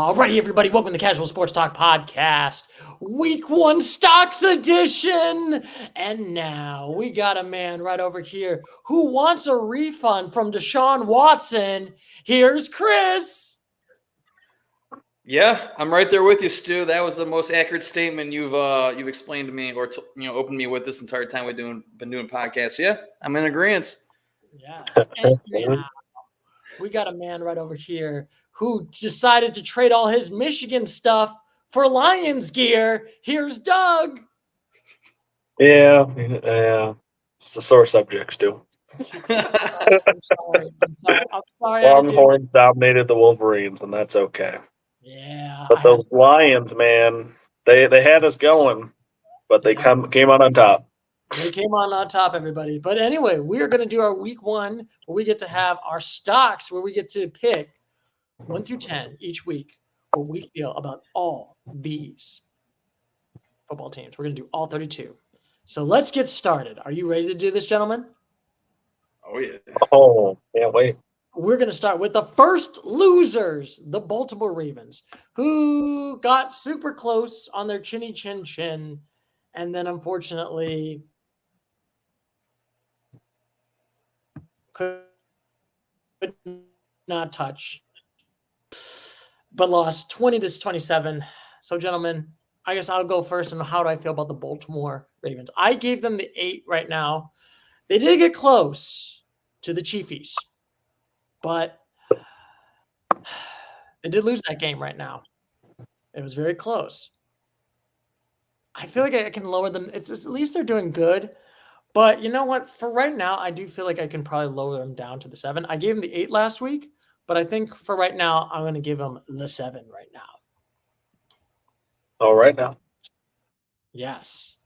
Alrighty, everybody, welcome to the Casual Sports Talk Podcast, Week 1 Stocks Edition. And now we got a man right over here who wants a refund from Deshaun Watson. Here's Chris. Yeah, I'm right there with you, Stu. That was the most accurate statement you've explained to me, or opened me with this entire time we've been doing podcasts. Yeah, I'm in agreement. Yes, and now we got a man right over here who decided to trade all his Michigan stuff for Lions gear. Here's Doug. Yeah. It's a sore subject, Stu. I'm sorry. Longhorns dominated the Wolverines, and that's okay. Yeah. But those Lions, man, they had us going, but they came out on top. They came on top, everybody. But anyway, we are going to do our Week 1 where we get to have our stocks, where we get to pick 1 through 10 each week what we feel about all these football teams. We're going to do all 32. So let's get started. Are you ready to do this, gentlemen? Oh, yeah. Oh, can't wait. We're going to start with the first losers, the Baltimore Ravens, who got super close on their chinny chin chin, and then unfortunately could not touch, but lost 20-27. So, gentlemen, I guess I'll go first. And how do I feel about the Baltimore Ravens? I gave them the 8 right now. They did get close to the Chiefs, but they did lose that game right now. It was very close. I feel like I can lower them. It's at least they're doing good. But you know what? For right now, I do feel like I can probably lower them down to the 7. I gave them the 8 last week, but I think for right now, I'm going to give them the 7 right now. All right now. Yes.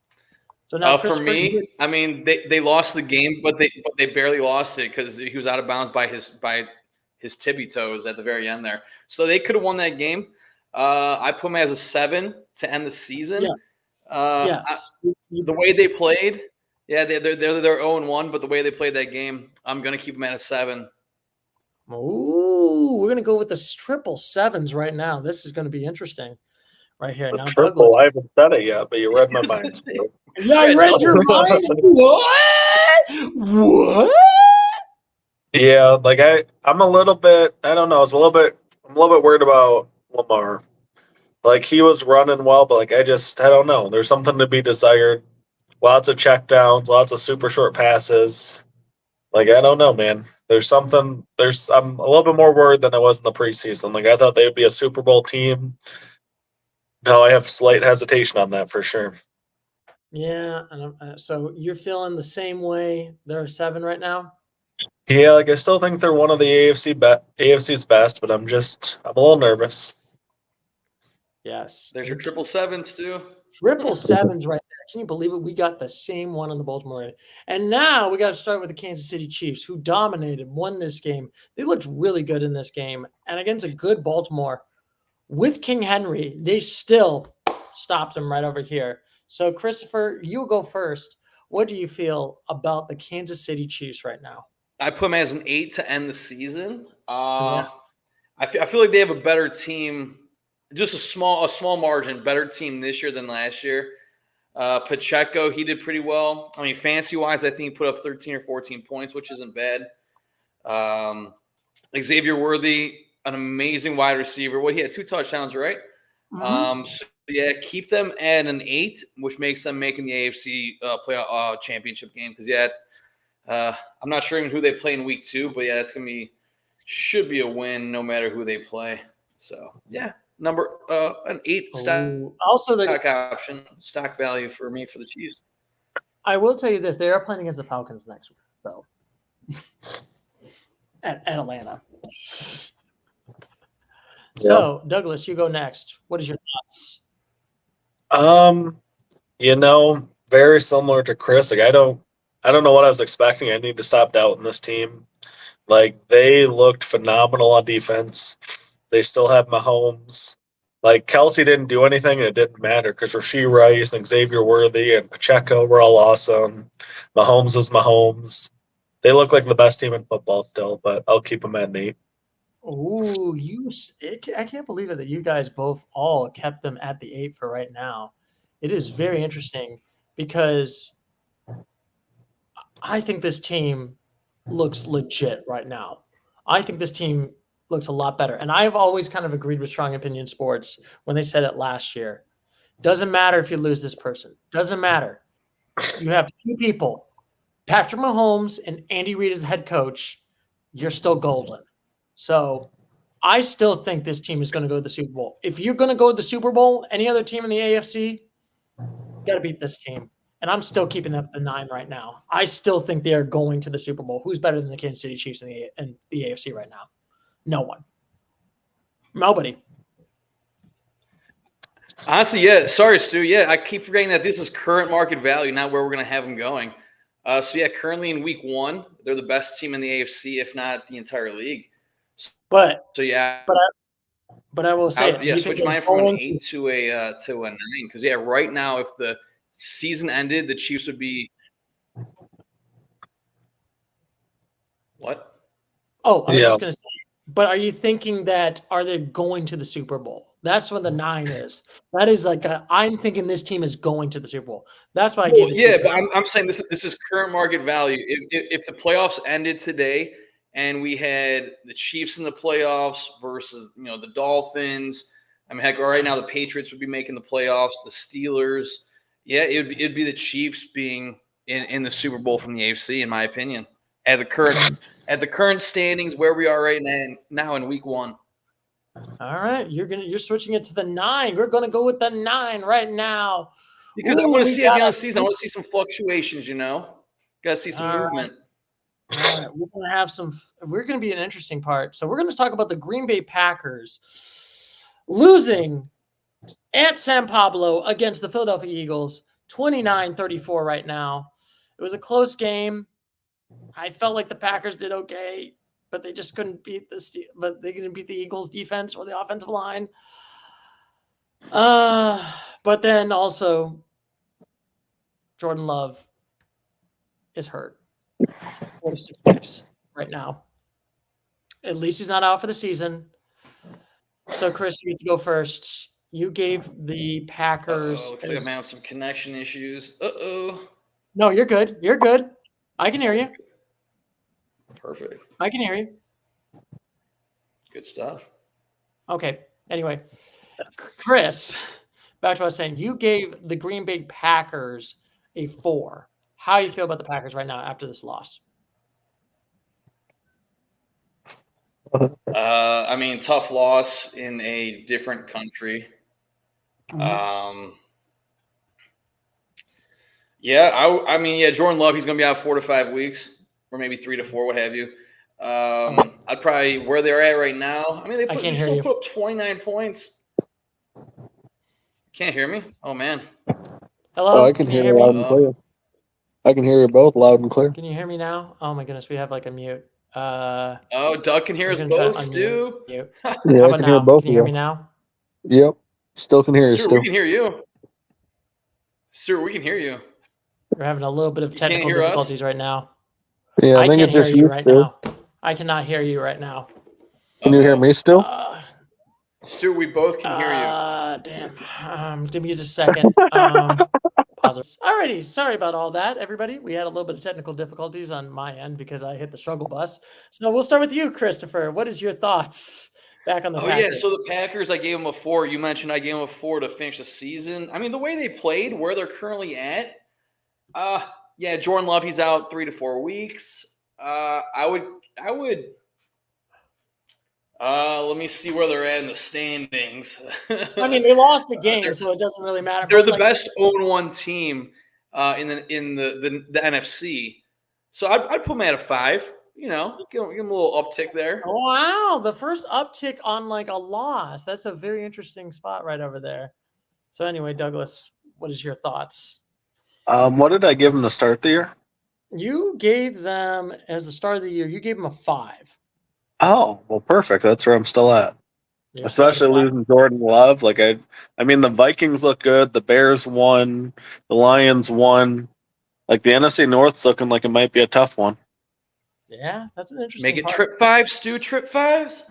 So now for me, I mean, they lost the game, but they barely lost it because he was out of bounds by his tippy toes at the very end there. So they could have won that game. I put them as a 7 to end the season. Yes. Yes. The way they played, yeah, they're 0-1, but the way they played that game, I'm gonna keep them at a 7. Ooh, we're gonna go with the triple 7s right now. This is gonna be interesting, right here. The triple, I haven't said it yet, but you read my mind. Yeah, I read your mind. What? Yeah, like I'm a little bit. I don't know. I'm a little bit worried about Lamar. Like he was running well, but I don't know. There's something to be desired. Lots of checkdowns, lots of super short passes. I don't know, man. I'm a little bit more worried than I was in the preseason. I thought they would be a Super Bowl team. No, I have slight hesitation on that for sure. Yeah, so you're feeling the same way. They're a 7 right now. Yeah, I still think they're one of the AFC's best, but I'm a little nervous. Yes. There's your triple 7s, Stu. Triple 7s right there. Can you believe it? We got the same one on the Baltimore Ravens. And now we got to start with the Kansas City Chiefs, who won this game. They looked really good in this game. And against a good Baltimore, with King Henry, they still stopped him right over here. So, Christopher, you go first. What do you feel about the Kansas City Chiefs right now? I put them as an 8 to end the season. I feel like they have a better team. Just a small margin, better team this year than last year. Pacheco, he did pretty well. I mean, fantasy-wise, I think he put up 13 or 14 points, which isn't bad. Xavier Worthy, an amazing wide receiver. He had 2 touchdowns, right? Mm-hmm. So, yeah, keep them at an 8, which makes them making the AFC playoff championship game. Because, I'm not sure even who they play in week 2, but, that's going to should be a win no matter who they play. So, yeah. An 8 stock value for me for the Chiefs. I will tell you this: they are playing against the Falcons next week, so at Atlanta. Yeah. So, Douglas, you go next. What is your thoughts? Very similar to Chris. I don't know what I was expecting. I need to stop doubting this team. They looked phenomenal on defense. They still have Mahomes. Kelsey didn't do anything, and it didn't matter because Rashee Rice and Xavier Worthy and Pacheco were all awesome. Mahomes was Mahomes. They look like the best team in football still, but I'll keep them at an 8. Ooh, I can't believe it that you guys both all kept them at the 8 for right now. It is very interesting because I think this team looks legit right now. I think this team looks a lot better. And I've always kind of agreed with Strong Opinion Sports when they said it last year. Doesn't matter if you lose this person. Doesn't matter. You have two people, Patrick Mahomes and Andy Reid as the head coach. You're still golden. So I still think this team is going to go to the Super Bowl. If you're going to go to the Super Bowl, any other team in the AFC, you got to beat this team. And I'm still keeping them at the 9 right now. I still think they are going to the Super Bowl. Who's better than the Kansas City Chiefs in the AFC right now? No one. Nobody. Honestly, yeah. Sorry, Stu. Yeah, I keep forgetting that this is current market value, not where we're going to have them going. So, yeah, currently in week 1, they're the best team in the AFC, if not the entire league. But yeah. But I will say, switch mine from an 8 to a 9. Because, yeah, right now, if the season ended, the Chiefs would be what? Oh, I was just going to say, but are you thinking that are they going to the Super Bowl? That's what the 9 is. That is like I'm thinking this team is going to the Super Bowl. That's why I gave it. Yeah, but I'm saying this is current market value. If the playoffs ended today and we had the Chiefs in the playoffs versus the Dolphins, I mean, heck, right now the Patriots would be making the playoffs. The Steelers, yeah, it'd be the Chiefs being in the Super Bowl from the AFC, in my opinion. At the current standings where we are right now in week 1. All right, you're switching it to the 9. We're going to go with the 9 right now because I want to see at the end of the season. I want to see some fluctuations. Got to see some movement. All right, we're going to have some. We're going to be an interesting part. So we're going to talk about the Green Bay Packers losing at San Pablo against the Philadelphia Eagles, 29-34 right now. It was a close game. I felt like the Packers did okay, but they just couldn't beat but they couldn't beat the Eagles defense or the offensive line. But then also Jordan Love is hurt. 46 weeks right now. At least he's not out for the season. So Chris, you get to go first. You gave the Packers. Looks like I'm having some connection issues. No, you're good. You're good. I can hear you. Perfect. I can hear you. Good stuff. Okay. Anyway, Chris, back to what I was saying. You gave the Green Bay Packers a 4. How do you feel about the Packers right now after this loss? I mean, tough loss in a different country. Mm-hmm. I mean, Jordan Love, he's going to be out 4 to 5 weeks, or maybe 3 to 4, what have you. I'd probably where they're at right now. I mean, they still put up 29 points. Can't hear me? Oh man. Hello. Oh, I can hear you loud and clear. I can hear you both loud and clear. Can you hear me now? Oh my goodness, we have like a mute. Doug can hear us both, Stu. Yeah, I can hear both. Can you hear me now? Yep. Still can hear you, Stu. We can hear you. Stu, we can hear you. We're having a little bit of technical difficulties right now. Yeah, I can't hear you right now. I cannot hear you right now. Can you hear me still? Stu, we both can hear you. Damn. Give me just a second. Pause. Alrighty. Sorry about all that, everybody. We had a little bit of technical difficulties on my end because I hit the struggle bus. So we'll start with you, Christopher. What is your thoughts back on the Packers? Yeah, so the Packers, I gave them a 4. You mentioned I gave them a 4 to finish the season. I mean, the way they played, where they're currently at, Jordan Love, he's out 3 to 4 weeks. I would let me see where they're at in the standings. I mean, they lost the game, so it doesn't really matter. They're the best 0-1 team in the NFC. So I'd put them at a 5. Give them a little uptick there. Wow, the first uptick on like a loss. That's a very interesting spot right over there. So anyway, Douglas, what is your thoughts? What did I give them to start the year? You gave them, as the start of the year, you gave them a 5. Oh, well, perfect. That's where I'm still at. Yeah, especially losing Jordan Love. Like I mean, the Vikings look good. The Bears won. The Lions won. Like the NFC North's looking like it might be a tough one. Yeah, that's an interesting. Make it trip 5, Stu. Trip 5s.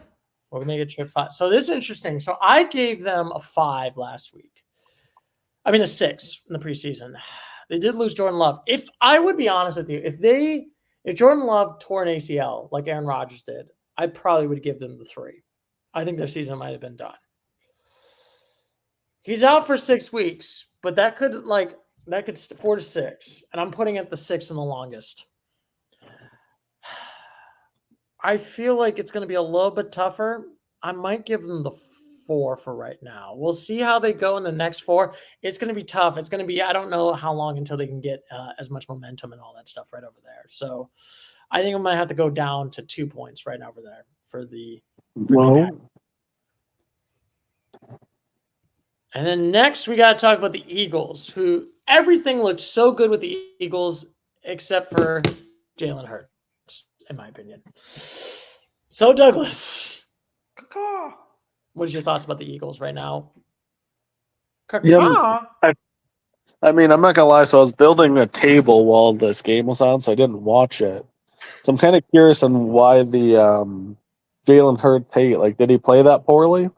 We're gonna make it trip 5. So this is interesting. So I gave them a 5 last week. I mean a 6 in the preseason. They did lose Jordan Love. If I would be honest with you, if Jordan Love tore an ACL like Aaron Rodgers did, I probably would give them the 3. I think their season might have been done. He's out for 6 weeks, but that could 4 to 6, and I'm putting it the 6 in the longest. I feel like it's going to be a little bit tougher. I might give them the 4 for right now. We'll see how they go in the next 4. It's going to be tough. It's going to be, I don't know how long until they can get as much momentum and all that stuff right over there. So I think I might have to go down to 2 points right over there for the. And then next we got to talk about the Eagles, who everything looked so good with the Eagles except for Jalen Hurts, in my opinion. So Douglas, what is your thoughts about the Eagles right now? Yeah, I mean, I'm not gonna lie. So I was building a table while this game was on, so I didn't watch it. So I'm kind of curious on why the Jalen Hurts hate. Like, did he play that poorly?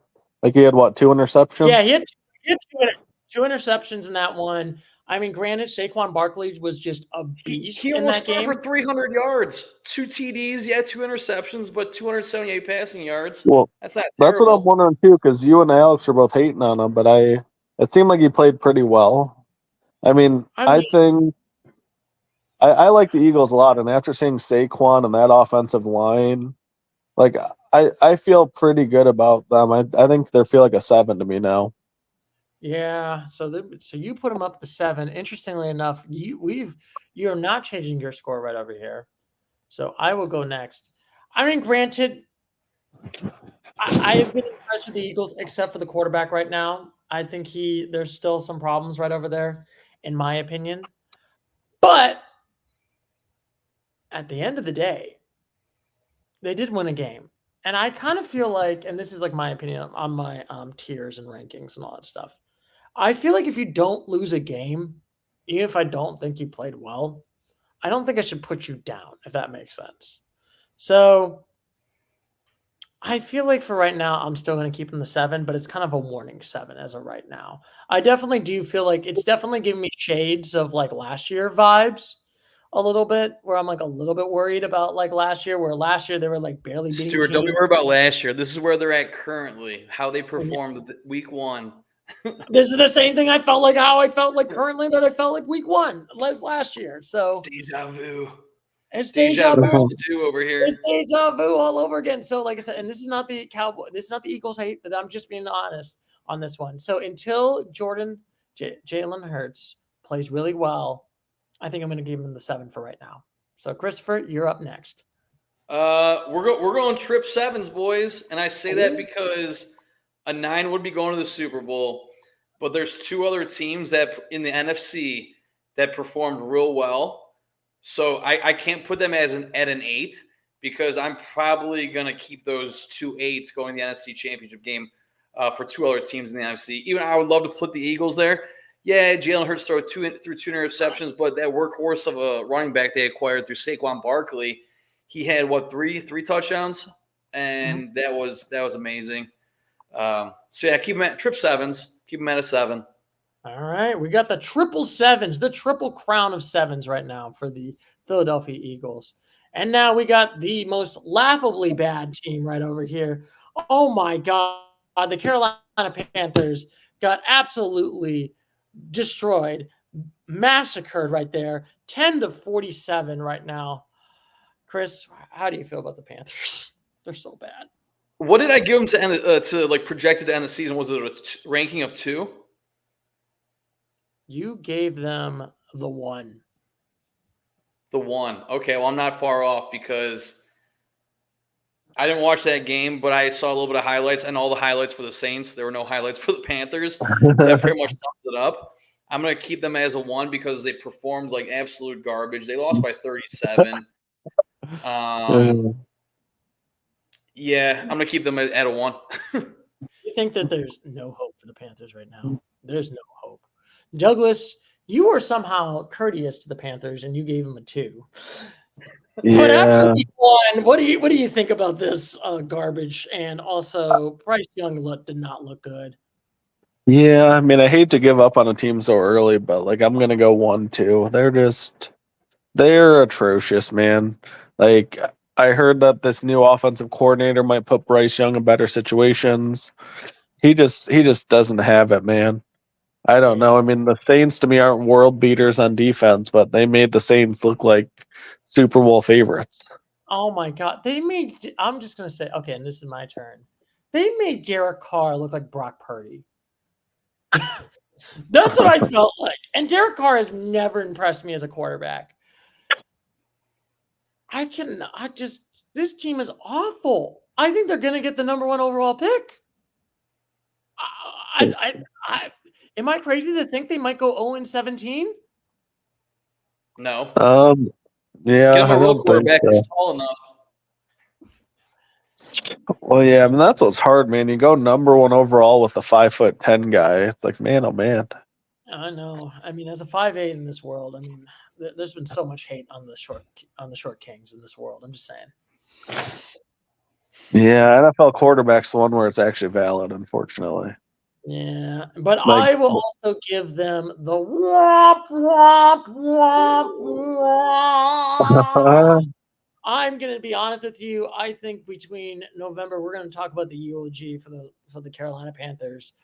Like, he had 2 interceptions? Yeah, he had 2 interceptions in that one. I mean, granted, Saquon Barkley was just a beast. He in almost that threw game. for 300 yards, 2 TDs, 2 interceptions, but 278 passing yards. Well, That's not that's what I'm terrible. wondering too, because you and Alex are both hating on him, but it seemed like he played pretty well. I mean, I think I like the Eagles a lot, and after seeing Saquon and that offensive line, like I feel pretty good about them. I think they feel like a 7 to me now. Yeah, so you put them up to 7. Interestingly enough, you're not changing your score right over here. So I will go next. I mean, granted, I have been impressed with the Eagles except for the quarterback right now. I think there's still some problems right over there, in my opinion. But at the end of the day, they did win a game. And I kind of feel like, and this is like my opinion on my tiers and rankings and all that stuff. I feel like if you don't lose a game, even if I don't think you played well, I don't think I should put you down, if that makes sense. So I feel like for right now, I'm still going to keep him the 7, but it's kind of a warning 7 as of right now. I definitely do feel like it's definitely giving me shades of like last year vibes a little bit, where I'm like a little bit worried about like last year, where last year they were like barely beating Stuart, don't be teams. worried about last year. This is where they're at currently, how they performed week 1. This is the same thing how I felt like currently that I felt like week 1 last year. So Deja vu. It's deja vu. Stu over here. It's deja vu all over again. So, like I said, and this is not the Eagles hate, but I'm just being honest on this one. So until Jalen Hurts plays really well, I think I'm going to give him the 7 for right now. So, Christopher, you're up next. We're going trip 7s, boys, and I say that because a 9 would be going to the Super Bowl, but there's 2 other teams that in the NFC that performed real well. So I can't put them at an 8 because I'm probably going to keep those 2 8s going to the NFC Championship game for 2 other teams in the NFC. Even I would love to put the Eagles there. Yeah, Jalen Hurts threw 2 interceptions, but that workhorse of a running back they acquired through Saquon Barkley, he had three touchdowns, and that was amazing. So yeah, keep them at trip 7s. Keep them at a 7. All right, we got the triple 7s, the triple crown of 7s right now for the Philadelphia Eagles. And now we got the most laughably bad team right over here. Oh my God, the Carolina Panthers got absolutely destroyed, massacred right there, 10-47 right now. Chris, how do you feel about the Panthers? They're so bad. What did I give them to end projected to end the season? Was it a ranking of 2? You gave them the 1. The 1. Okay, well, I'm not far off because I didn't watch that game, but I saw a little bit of highlights and all the highlights for the Saints. There were no highlights for the Panthers. So that pretty much sums it up. I'm going to keep them as a 1 because they performed like absolute garbage. They lost by 37. Yeah, I'm going to keep them at a 1. You think that there's no hope for the Panthers right now? There's no hope. Douglas, you were somehow courteous to the Panthers and you gave them a 2. But after Yeah, week one, what do you think about this garbage? And also, Bryce Young did not look good. yeah. I mean, I hate to give up on a team so early, but like I'm gonna go 1-2. They're atrocious, man. Like I heard that this new offensive coordinator might put Bryce Young in better situations. He just doesn't have it, man. I don't Yeah. know. I mean, the Saints to me aren't world beaters on defense, but they made the Saints look like Super Bowl favorites. Oh my God, I'm just gonna say, okay, and this is my turn. They made Derek Carr look like Brock Purdy. That's what I felt like. And Derek Carr has never impressed me as a quarterback. This team is awful. I think they're going to get the number 1 overall pick. Am I crazy to think they might go 0-17? No. Yeah, Get him a I real don't think quarterback who's so. tall enough. Well, yeah, I mean that's what's hard, man. You go number 1 overall with a 5'10" guy. It's like, man, oh man. I know. I mean, as a 5'8" in this world, I mean, there's been so much hate on the short kings in this world. I'm just saying. Yeah, NFL quarterback's the one where it's actually valid, unfortunately. Yeah, but Like, I will also give them the womp womp womp womp. I'm going to be honest with you. I think between November, we're going to talk about the eulogy for the Carolina Panthers.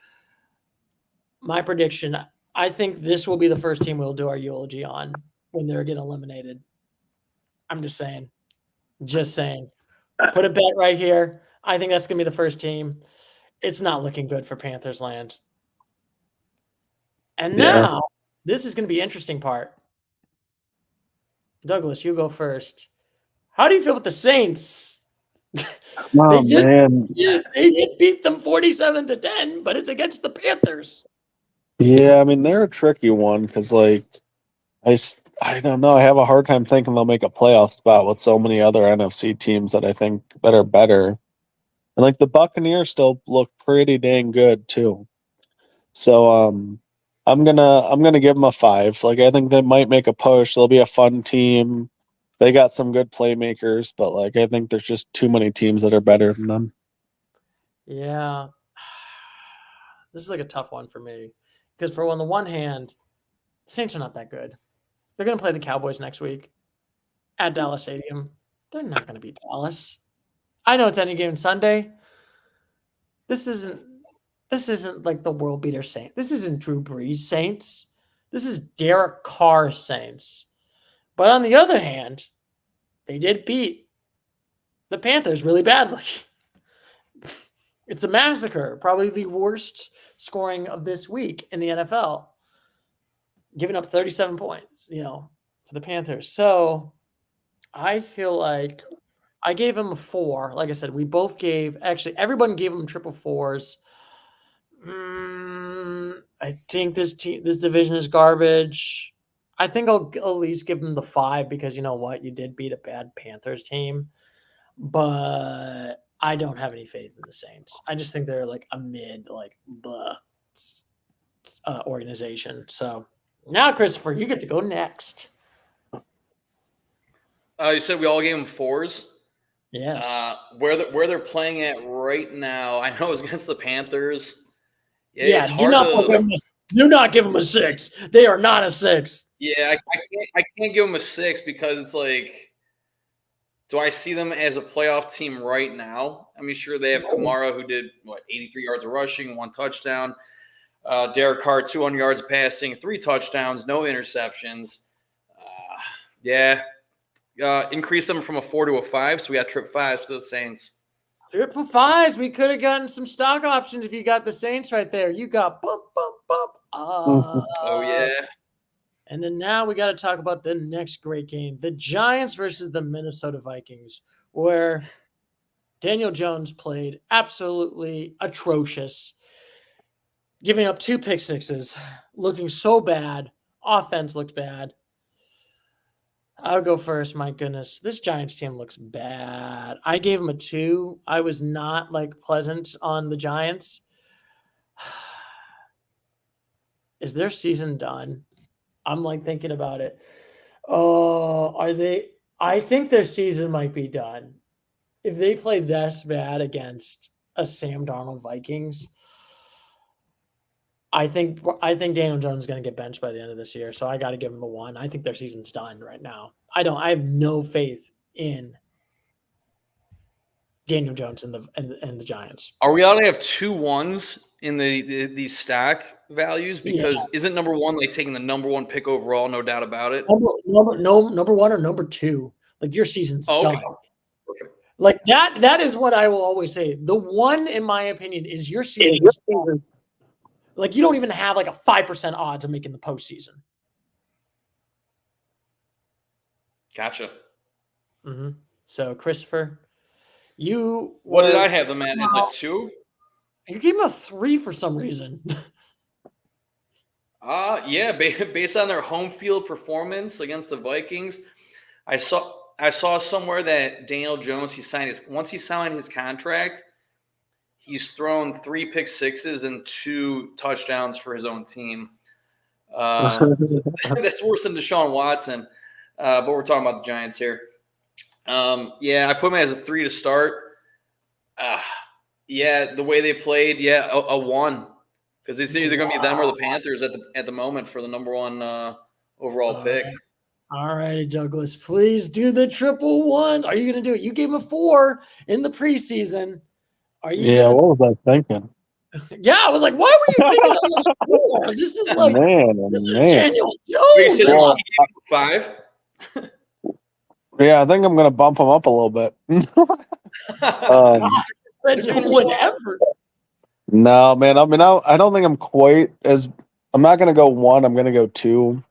My prediction, I think this will be the first team we'll do our eulogy on when they're getting eliminated. I'm just saying. Just saying. Put a bet right here. I think that's going to be the first team. It's not looking good for Panthers land. And yeah. now, this is going to be interesting part. Douglas, you go first. How do you feel with the Saints? Oh man. They did beat them 47-10, but it's against the Panthers. Yeah, I mean they're a tricky one because like I don't know. I have a hard time thinking they'll make a playoff spot with so many other NFC teams that I think that are better. And like the Buccaneers still look pretty dang good too. So I'm gonna give them a 5. Like I think they might make a push. They'll be a fun team. They got some good playmakers, but like I think there's just too many teams that are better than them. Yeah. This is like a tough one for me. Because on the one hand, the Saints are not that good. They're going to play the Cowboys next week at Dallas Stadium. They're not going to beat Dallas. I know it's any given Sunday. This isn't like the world beater Saints. This isn't Drew Brees Saints. This is Derek Carr Saints. But on the other hand, they did beat the Panthers really badly. It's a massacre, probably the worst scoring of this week in the NFL, giving up 37 points, for the Panthers. So I feel like I gave him a 4. Like I said, we both everyone gave him triple 4s. I think this division is garbage. I think I'll at least give him the 5 because you know what? You did beat a bad Panthers team. But I don't have any faith in the Saints. I just think they're like a mid, organization. So now, Christopher, you get to go next. You said we all gave them 4s. Yes. Where they're playing at right now, I know it's against the Panthers. Yeah, it's hard to. Do not give them a 6. They are not a 6. Yeah, I can't give them a 6 because it's like, do I see them as a playoff team right now? I mean, sure, they have Kamara who did 83 yards of rushing, 1 touchdown. Derek Carr, 200 yards of passing, 3 touchdowns, no interceptions. Increase them from a 4 to a 5, so we got trip 5s to the Saints. Triple 5s. We could have gotten some stock options if you got the Saints right there. You got bump. Oh yeah. And then now we got to talk about the next great game, the Giants versus the Minnesota Vikings, where Daniel Jones played absolutely atrocious, giving up 2 pick sixes, looking so bad. Offense looked bad. I'll go first. My goodness, this Giants team looks bad. I gave them a 2. I was not pleasant on the Giants. Is their season done? I'm thinking about it. Oh, are they? I think their season might be done if they play this bad against a Sam Darnold Vikings. I think Daniel Jones is going to get benched by the end of this year, so I got to give him a 1. I think their season's done right now. I have no faith in Daniel Jones and the Giants. Are we allowed to have 2 1s in these stack values? Because isn't number 1 like taking the number 1 pick overall? No doubt about it. Number 1 or number 2. Like your season's done. Perfect. Like that is what I will always say. The 1, in my opinion, is your season's done. Like you don't even have like a 5% odds of making the postseason. Gotcha. Mm-hmm. So Christopher, what did I have them at? Is it 2? You gave him a 3 for some reason. Yeah, based on their home field performance against the Vikings, I saw somewhere that Daniel Jones once he signed his contract, he's thrown 3 pick sixes and 2 touchdowns for his own team. That's worse than Deshaun Watson, but we're talking about the Giants here. Yeah, I put him as a 3 to start. Yeah, the way they played, a 1, because it's either going to be them or the Panthers at the moment for the number 1 overall pick. All right, Douglas, please do the triple 1. Are you going to do it? You gave him a 4 in the preseason. Are you? Yeah, what was I thinking? Yeah, I was like, why were you thinking of a 4? This is like this is Daniel Jones. You said 5. Yeah, I think I'm going to bump him up a little bit. Whatever. No, man. I mean, I don't think I'm quite as. I'm not going to go 1. I'm going to go 2.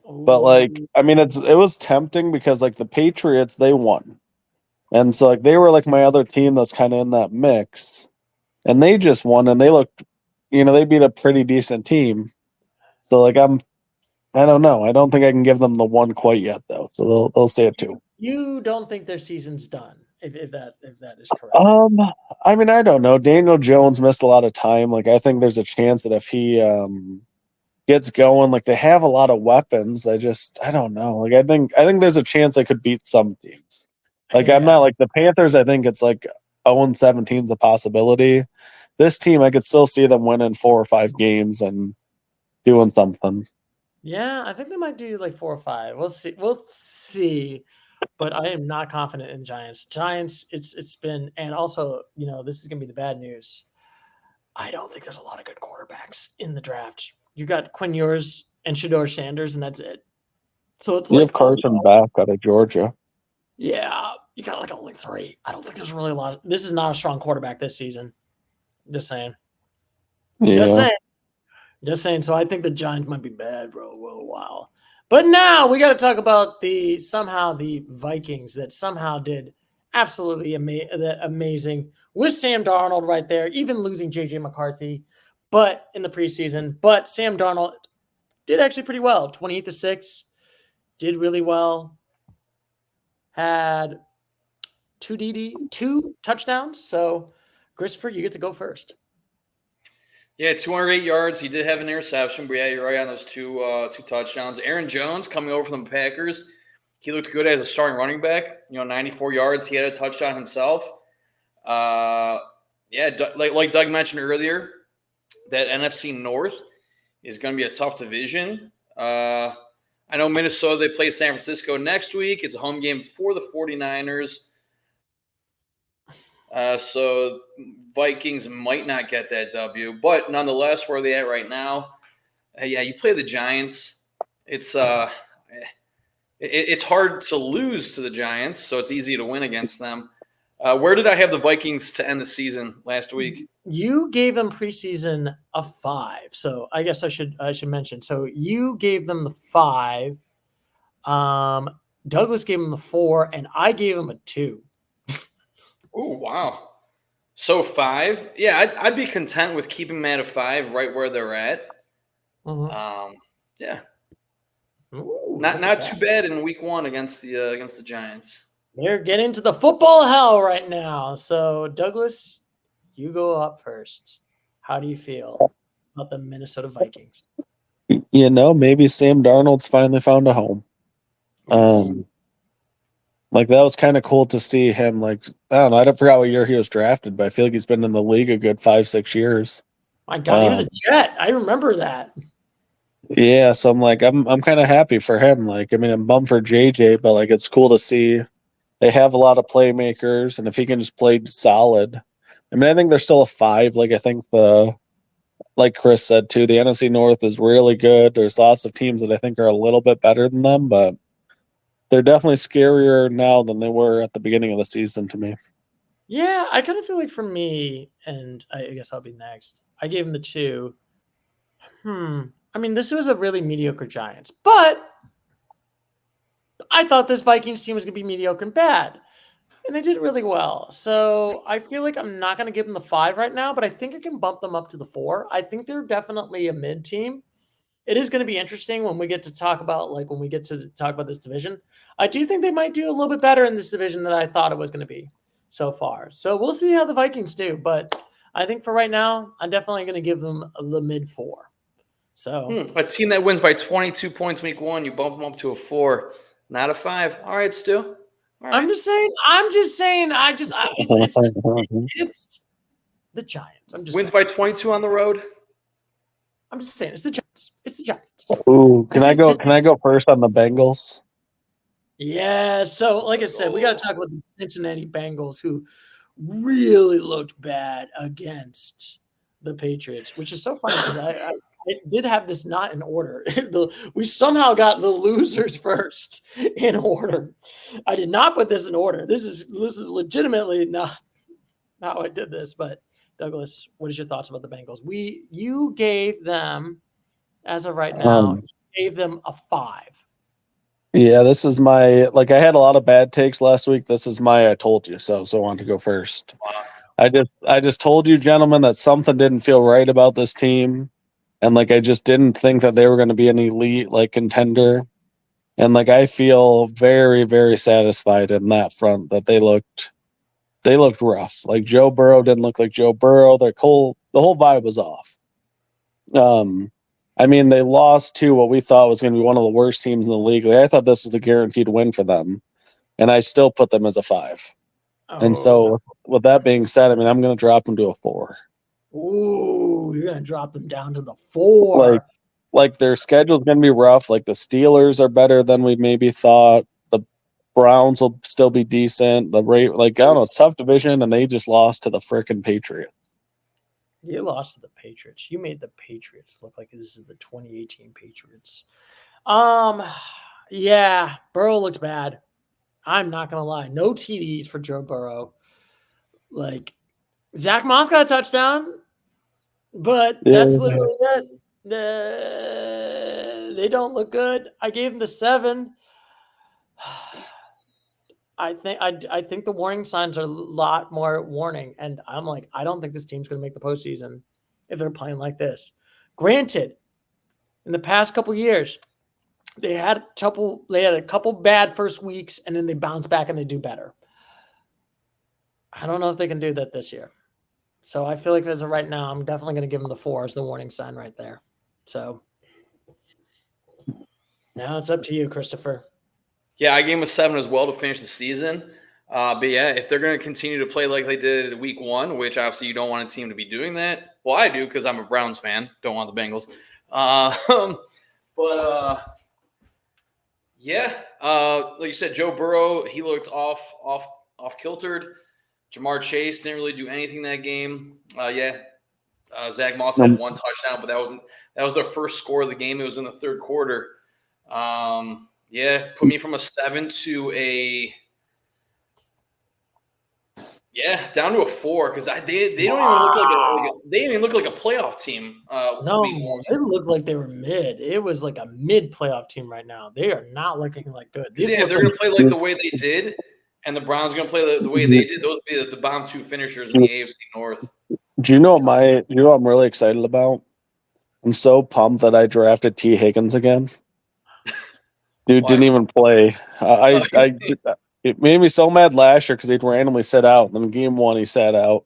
But like, I mean, it was tempting because like the Patriots, they won, and so like they were like my other team that's kind of in that mix, and they just won, and they looked, they beat a pretty decent team. So like I don't know. I don't think I can give them the 1 quite yet though. So they'll say it 2. You don't think their season's done, if that is correct. I mean, I don't know. Daniel Jones missed a lot of time. Like, I think there's a chance that if he gets going, like they have a lot of weapons. I don't know. Like, I think there's a chance they could beat some teams. Like, I'm not like the Panthers. I think it's like 0-17 is a possibility. This team, I could still see them winning 4 or 5 games and doing something. Yeah, I think they might do like 4 or 5. We'll see. But I am not confident in Giants. It's been, and also, this is gonna be the bad news. I don't think there's a lot of good quarterbacks in the draft. You got Quinn Ewers and Shedeur Sanders, and that's it. So it's you have Carson back out of Georgia. Yeah, you got like only 3. I don't think there's really a lot. This is not a strong quarterback this season. Just saying. Yeah. Just saying. So I think the Giants might be bad for a little while. But now we got to talk about the Vikings that somehow did absolutely amazing with Sam Darnold right there, even losing J.J. McCarthy, but in the preseason. But Sam Darnold did actually pretty well. 28-6, did really well. Had 2 touchdowns. So, Christopher, you get to go first. Yeah, 208 yards. He did have an interception, but yeah, you're right on those 2 touchdowns. Aaron Jones coming over from the Packers. He looked good as a starting running back. 94 yards. He had a touchdown himself. Like Doug mentioned earlier, that NFC North is going to be a tough division. I know Minnesota, they play San Francisco next week. It's a home game for the 49ers. So Vikings might not get that W, but nonetheless, where are they at right now? You play the Giants. It's hard to lose to the Giants, so it's easy to win against them. Where did I have the Vikings to end the season last week? You gave them preseason a 5, so I guess I should mention. So you gave them the 5. Douglas gave them the 4, and I gave them a 2. Oh, wow. So 5? Yeah, I'd be content with keeping them at a 5 right where they're at. Mm-hmm. Yeah. Ooh, not too bad in week 1 against the Giants. They're getting to the football hell right now. So, Douglas, you go up first. How do you feel about the Minnesota Vikings? Maybe Sam Darnold's finally found a home. Like that was kind of cool to see him. Like I don't know, I don't forgot what year he was drafted, but I feel like he's been in the league a good 5-6 years. My God, he was a Jet. I remember that. Yeah, so I'm like, I'm kind of happy for him. Like, I mean, I'm bummed for JJ, but like, it's cool to see they have a lot of playmakers, and if he can just play solid, I mean, I think they're still a 5. Like, I think like Chris said too, the NFC North is really good. There's lots of teams that I think are a little bit better than them, but they're definitely scarier now than they were at the beginning of the season to me. Yeah, I kind of feel like for me, and I guess I'll be next. I gave him the 2. I mean, this was a really mediocre Giants, but I thought this Vikings team was going to be mediocre and bad, and they did really well. So I feel like I'm not going to give them the 5 right now, but I think I can bump them up to the 4. I think they're definitely a mid team. It is going to be interesting when we get to talk about this division. I do think they might do a little bit better in this division than I thought it was going to be so far. So we'll see how the Vikings do, but I think for right now, I'm definitely going to give them the mid 4. So a team that wins by 22 points week 1, you bump them up to a 4, not a 5. All right, Stu. All right. I'm just saying. It's the Giants. Wins by 22 on the road. I'm just saying it's the Giants. It's the Giants. Ooh, can I go first on the Bengals? Yeah. So, like I said, we got to talk about the Cincinnati Bengals, who really looked bad against the Patriots, which is so funny because I did have this not in order. We somehow got the losers first in order. I did not put this in order. This is legitimately not how I did this. But Douglas, what is your thoughts about the Bengals? You gave them, as of right now, you gave them a 5. Yeah, this is my I had a lot of bad takes last week. This is my I told you so. So I want to go first. Wow. I just told you, gentlemen, that something didn't feel right about this team. And I just didn't think that they were going to be an elite contender. And I feel very, very satisfied in that front that they looked rough. Like Joe Burrow didn't look like Joe Burrow. The whole vibe was off. I mean, they lost to what we thought was going to be one of the worst teams in the league. I thought this was a guaranteed win for them, and I still put them as a 5. And so, with that being said, I mean, I'm going to drop them to a 4. Ooh, you're going to drop them down to the 4. Like their schedule's going to be rough. Like the Steelers are better than we maybe thought. The Browns will still be decent. The rate, I don't know, it's tough division, and they just lost to the frickin' Patriots. You lost to the Patriots. You made the Patriots look like this is the 2018 Patriots. Yeah, Burrow looked bad. I'm not gonna lie. No TDs for Joe Burrow. Zach Moss got a touchdown, but that's literally it. They don't look good. I gave him the 7. I think the warning signs are a lot more warning, and I'm like, I don't think this team's going to make the postseason if they're playing like this. Granted, in the past couple years, they had a couple bad first weeks, and then they bounce back and they do better. I don't know if they can do that this year. So I feel like as of right now, I'm definitely going to give them the 4 as the warning sign right there. So now it's up to you, Christopher. Yeah, I gave them a 7 as well to finish the season. But yeah, if they're going to continue to play like they did week 1, which obviously you don't want a team to be doing that. Well, I do because I'm a Browns fan. Don't want the Bengals. Like you said, Joe Burrow, he looked off kiltered. Jamar Chase didn't really do anything that game. Zach Moss had 1 touchdown, but that was their first score of the game. It was in the third quarter. Put me from a 7 to down to a 4 because they don't even look like a playoff team. No, it looked like they were mid. It was like a mid playoff team right now. They are not looking like good. They're going to play like the way they did, and the Browns are going to play the way they did. Those would be the bottom 2 finishers in the AFC North. Do you know what I'm really excited about? I'm so pumped that I drafted T. Higgins again. Dude didn't even play. It made me so mad last year because he'd randomly sit out. And then game 1, he sat out.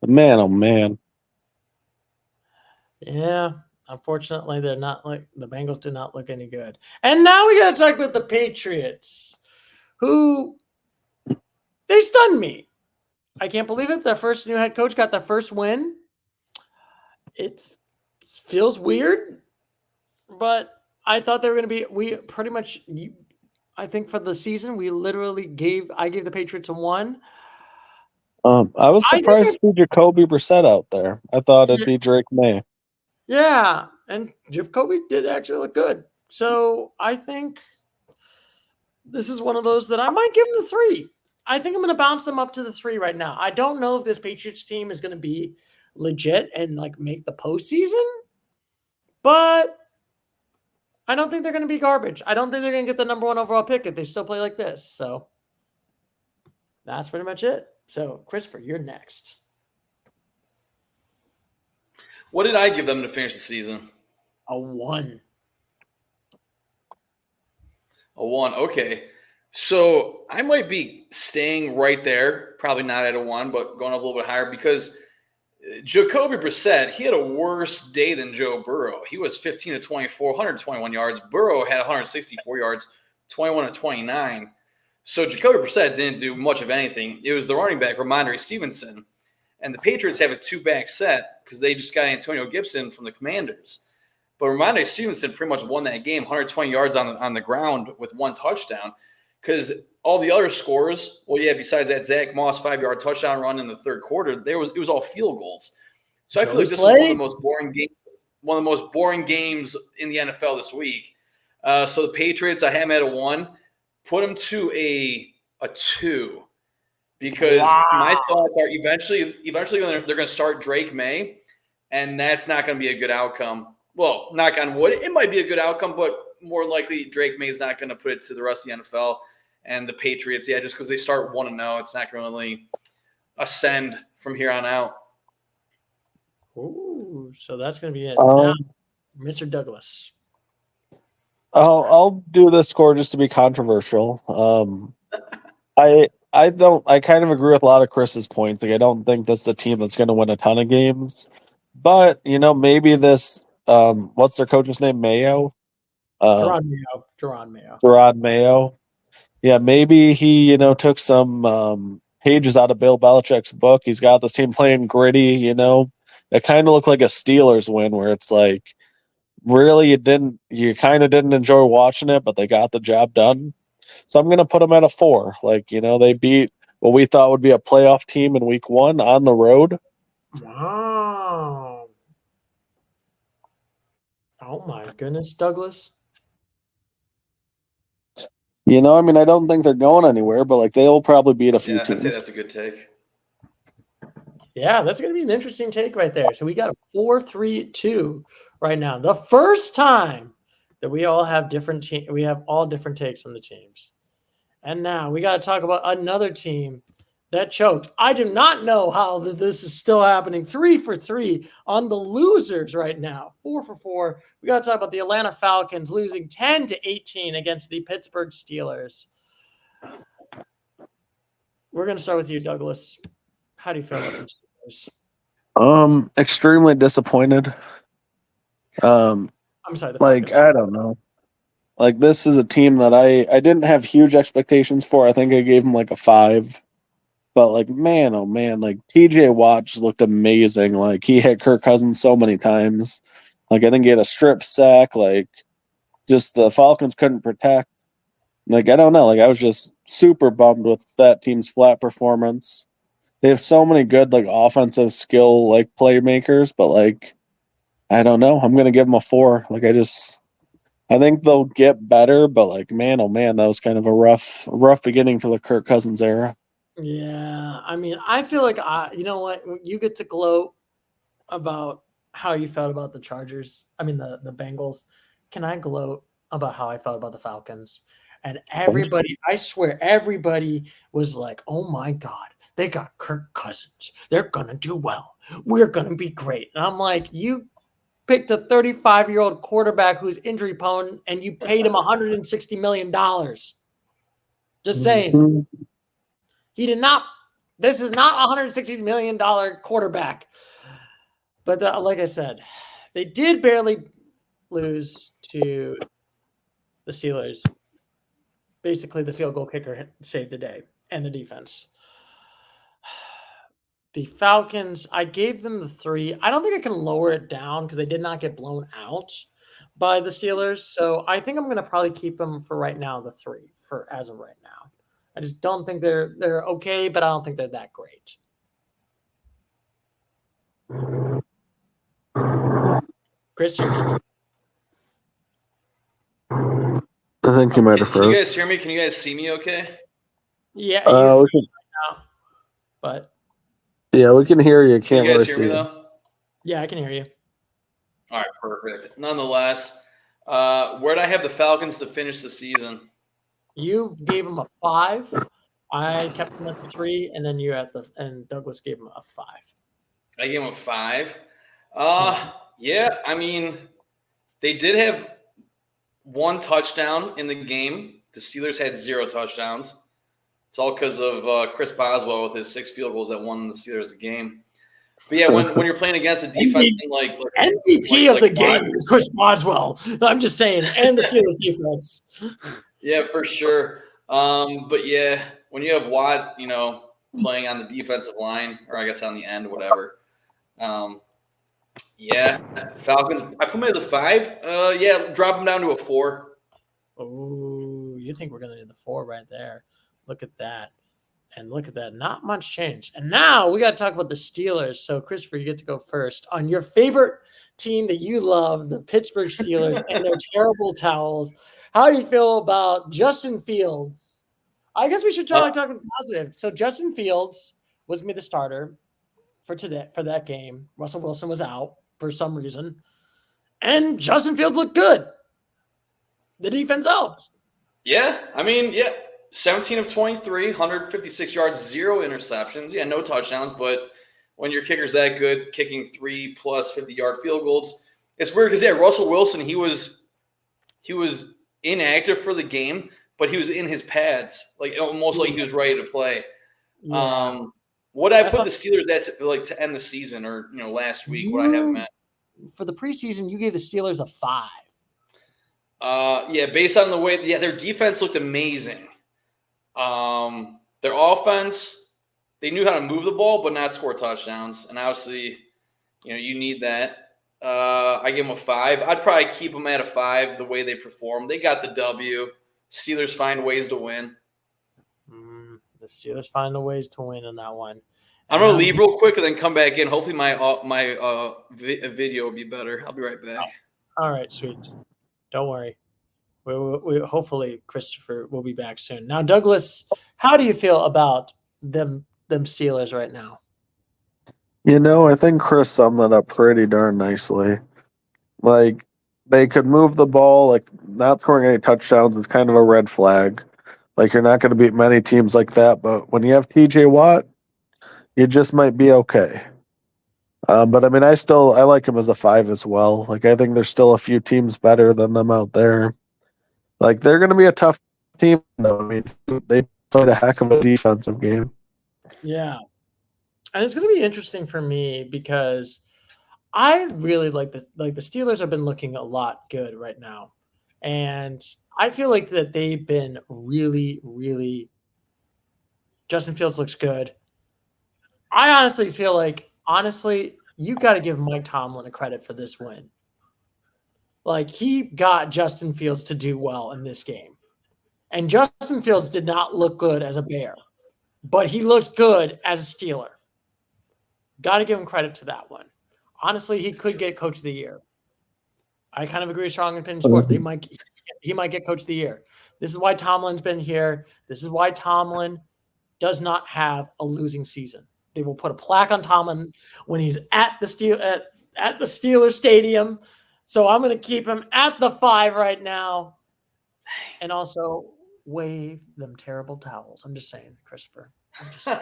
But man, oh man. Yeah, unfortunately, they're not the Bengals do not look any good. And now we got to talk about the Patriots, who they stunned me. I can't believe it. Their first new head coach got their first win. It feels weird, but I thought they were going to be. We pretty much. I think for the season, I gave the Patriots a 1. I was surprised to see Jacoby Brissett out there. I thought it'd be Drake May. Yeah, and Jacoby did actually look good. So I think this is one of those that I might give them the 3. I think I'm going to bounce them up to the 3 right now. I don't know if this Patriots team is going to be legit and like make the postseason, but I don't think they're going to be garbage. I don't think they're going to get the number 1 overall pick if they still play like this. So that's pretty much it. So, Christopher, you're next. What did I give them to finish the season? A 1. A 1. Okay. So I might be staying right there, probably not at a 1, but going up a little bit higher because Jacoby Brissett, he had a worse day than Joe Burrow. He was 15 to 24, 121 yards. Burrow had 164 yards, 21 to 29. So Jacoby Brissett didn't do much of anything. It was the running back, Ramondre Stevenson. And the Patriots have a 2-back set because they just got Antonio Gibson from the Commanders. But Ramondre Stevenson pretty much won that game, 120 yards on the ground with 1 touchdown. Because all the other scores, well, yeah, besides that Zach Moss 5-yard touchdown run in the third quarter, it was all field goals. So I feel like this is one of the most boring games in the NFL this week. So the Patriots, I have them at a 1, put them to a 2, because my thoughts are eventually they're going to start Drake May, and that's not going to be a good outcome. Well, knock on wood, it might be a good outcome, but more likely Drake May is not going to put it to the rest of the NFL. And the Patriots, just because they start 1-0, it's not going to really ascend from here on out. Ooh, so that's going to be it. Now, Mr. Douglas. I'll do this score just to be controversial. I kind of agree with a lot of Chris's points. Like, I don't think this is a team that's going to win a ton of games, but maybe this. What's their coach's name? Mayo. Gerard Mayo. Yeah, maybe he, took some pages out of Bill Belichick's book. He's got this team playing gritty, It kind of looked like a Steelers win where it's like, really, you kind of didn't enjoy watching it, but they got the job done. So I'm going to put them at a 4. Like, they beat what we thought would be a playoff team in week 1 on the road. Wow. Oh, my goodness, Douglas. I don't think they're going anywhere, but like they'll probably beat a few teams. I'd say that's a good take. Yeah, that's going to be an interesting take right there. So we got a 4-3-2 right now. The first time that we all have we have all different takes on the teams. And now we got to talk about another team that choked. I do not know how this is still happening. 3-for-3 on the losers right now. 4-for-4. We got to talk about the Atlanta Falcons losing 10-18 against the Pittsburgh Steelers. We're going to start with you, Douglas. How do you feel about the Steelers? Extremely disappointed. I'm sorry. Like, I don't know. Like, this is a team that I didn't have huge expectations for. I think I gave them like a 5. But, like, man, oh, man, like, TJ Watt just looked amazing. Like, he hit Kirk Cousins so many times. Like, I think he had a strip sack. Like, just the Falcons couldn't protect. Like, I don't know. Like, I was just super bummed with that team's flat performance. They have so many good, like, offensive skill, like, playmakers. But, like, I don't know. I'm going to give them a 4. Like, I think they'll get better. But, like, man, oh, man, that was kind of a rough beginning to the Kirk Cousins era. Yeah, I mean, I feel like you know what? You get to gloat about how you felt about the Chargers. I mean, the Bengals. Can I gloat about how I felt about the Falcons? And everybody, I swear, everybody was like, "Oh my God, they got Kirk Cousins. They're gonna do well. We're gonna be great." And I'm like, you picked a 35-year-old quarterback who's injury prone, and you paid him $160 million. Just saying. He did not. This is not a $160 million quarterback. But like I said, they did barely lose to the Steelers. basically the field goal kicker saved the day and the defense. The Falcons, I gave them the 3. I don't think I can lower it down because they did not get blown out by the Steelers. So I think I'm going to probably keep them for right now, the 3 for as of right now. I just don't think they're okay, but I don't think they're that great. Chris, you're next. I think you might have Can you froze. guys hear me? Can you guys see me okay? Yeah, We can, but yeah, we can hear you. Can Can't you really guys hear see me you. though? yeah, I can hear you. All right, perfect. Nonetheless, where did I have the Falcons to finish the season? You gave them a 5. I kept them at the 3, and then you at and Douglas gave them a 5. I gave them a 5. Yeah, I mean, they did have 1 touchdown in the game. The Steelers had 0 touchdowns. It's all because of Chris Boswell with his 6 field goals that won the Steelers the game. But yeah, when you're playing against a defense like MVP of the game is Chris Boswell. I'm just saying, and the Steelers defense. Yeah, for sure. But yeah, when you have Watt, playing on the defensive line, or I guess on the end, whatever. Yeah, Falcons. I put them as a 5. Yeah, drop them down to a 4. Oh, you think we're gonna do the 4 right there? Look at that, and look at that. Not much change. And now we got to talk about the Steelers. So, Christopher, you get to go first on your favorite team that you love, the Pittsburgh Steelers, and their terrible towels. How do you feel about Justin Fields? I guess we should try to talk positive. So, Justin Fields was me the starter for that game. Russell Wilson was out for some reason, and Justin Fields looked good. The defense helped. Yeah, I mean, 17 of 23, 156 yards, 0 interceptions. Yeah, no touchdowns, but when your kicker's that good, kicking 3+ 50-yard field goals, it's weird because Russell Wilson, he was inactive for the game, but he was in his pads, like almost like he was ready to play. Yeah. What I put the Steelers at to end the season, or last week, what I have them at. For the preseason, you gave the Steelers a 5. Yeah, based on the way, their defense looked amazing. Their offense, they knew how to move the ball, but not score touchdowns. And obviously, you need that. I give them a 5. I'd probably keep them at a 5 the way they performed. They got the W. Steelers find ways to win. The Steelers find the ways to win in that one. I'm going to leave real quick and then come back in. Hopefully my video will be better. I'll be right back. All right, sweet. Don't worry. We hopefully Christopher will be back soon. Now, Douglas, how do you feel about them Steelers right now? I think Chris summed that up pretty darn nicely. Like, they could move the ball, like not scoring any touchdowns is kind of a red flag. Like, you're not going to beat many teams like that, but when you have TJ Watt, you just might be okay. But I mean, I like him as a 5 as well. Like, I think there's still a few teams better than them out there. Like, they're going to be a tough team, though. I mean, they played a heck of a defensive game. Yeah. And it's going to be interesting for me because I really like the Steelers have been looking a lot good right now. And I feel like that they've been really, really – Justin Fields looks good. I honestly feel like, you got to give Mike Tomlin a credit for this win. Like, he got Justin Fields to do well in this game. And Justin Fields did not look good as a Bear, but he looks good as a Steeler. Got to give him credit to that one. Honestly, he could get Coach of the Year. I kind of agree with Strong Opinion Sports. He might get Coach of the Year. This is why Tomlin's been here. This is why Tomlin does not have a losing season. They will put a plaque on Tomlin when he's at the Steelers Stadium. So I'm going to keep him at the 5 right now, and also wave them terrible towels. I'm just saying, Christopher. I'm just saying.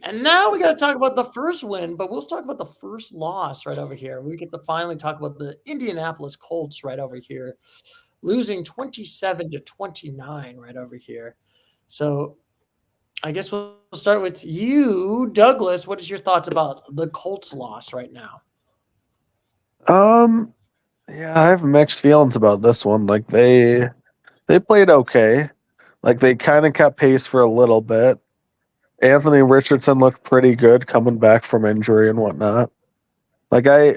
And now we got to talk about the first win, but we'll talk about the first loss right over here. We get to finally talk about the Indianapolis Colts right over here, losing 27-29 right over here. So I guess we'll start with you, Douglas. What is your thoughts about the Colts loss right now? Yeah, I have mixed feelings about this one. Like, they they played okay. Like they kind of kept pace for a little bit. Anthony Richardson looked pretty good coming back from injury and whatnot. Like I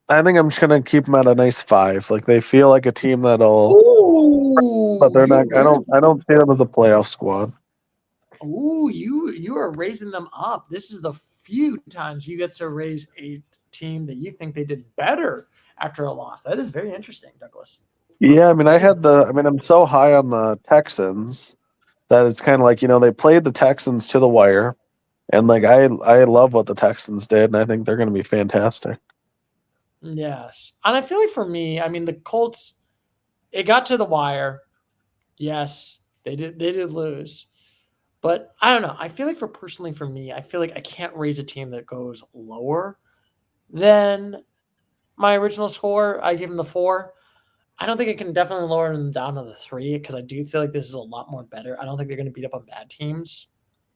think I'm just gonna keep them at a nice 5. Like they feel like a team that'll, Ooh, but they're not. I don't see them as a playoff squad. Ooh, you are raising them up. This is the few times you get to raise a team that you think they did better after a loss. That is very interesting, Douglas. Yeah, I mean, I'm so high on the Texans that it's kind of like, they played the Texans to the wire, and like I love what the Texans did, and I think they're going to be fantastic. Yes. And I feel like for me, I mean, the Colts, it got to the wire. Yes, they did lose. But I don't know. I feel like for me, I feel like I can't raise a team that goes lower than my original score. I give them the 4. I don't think I can definitely lower them down to the 3 because I do feel like this is a lot more better. I don't think they're going to beat up on bad teams.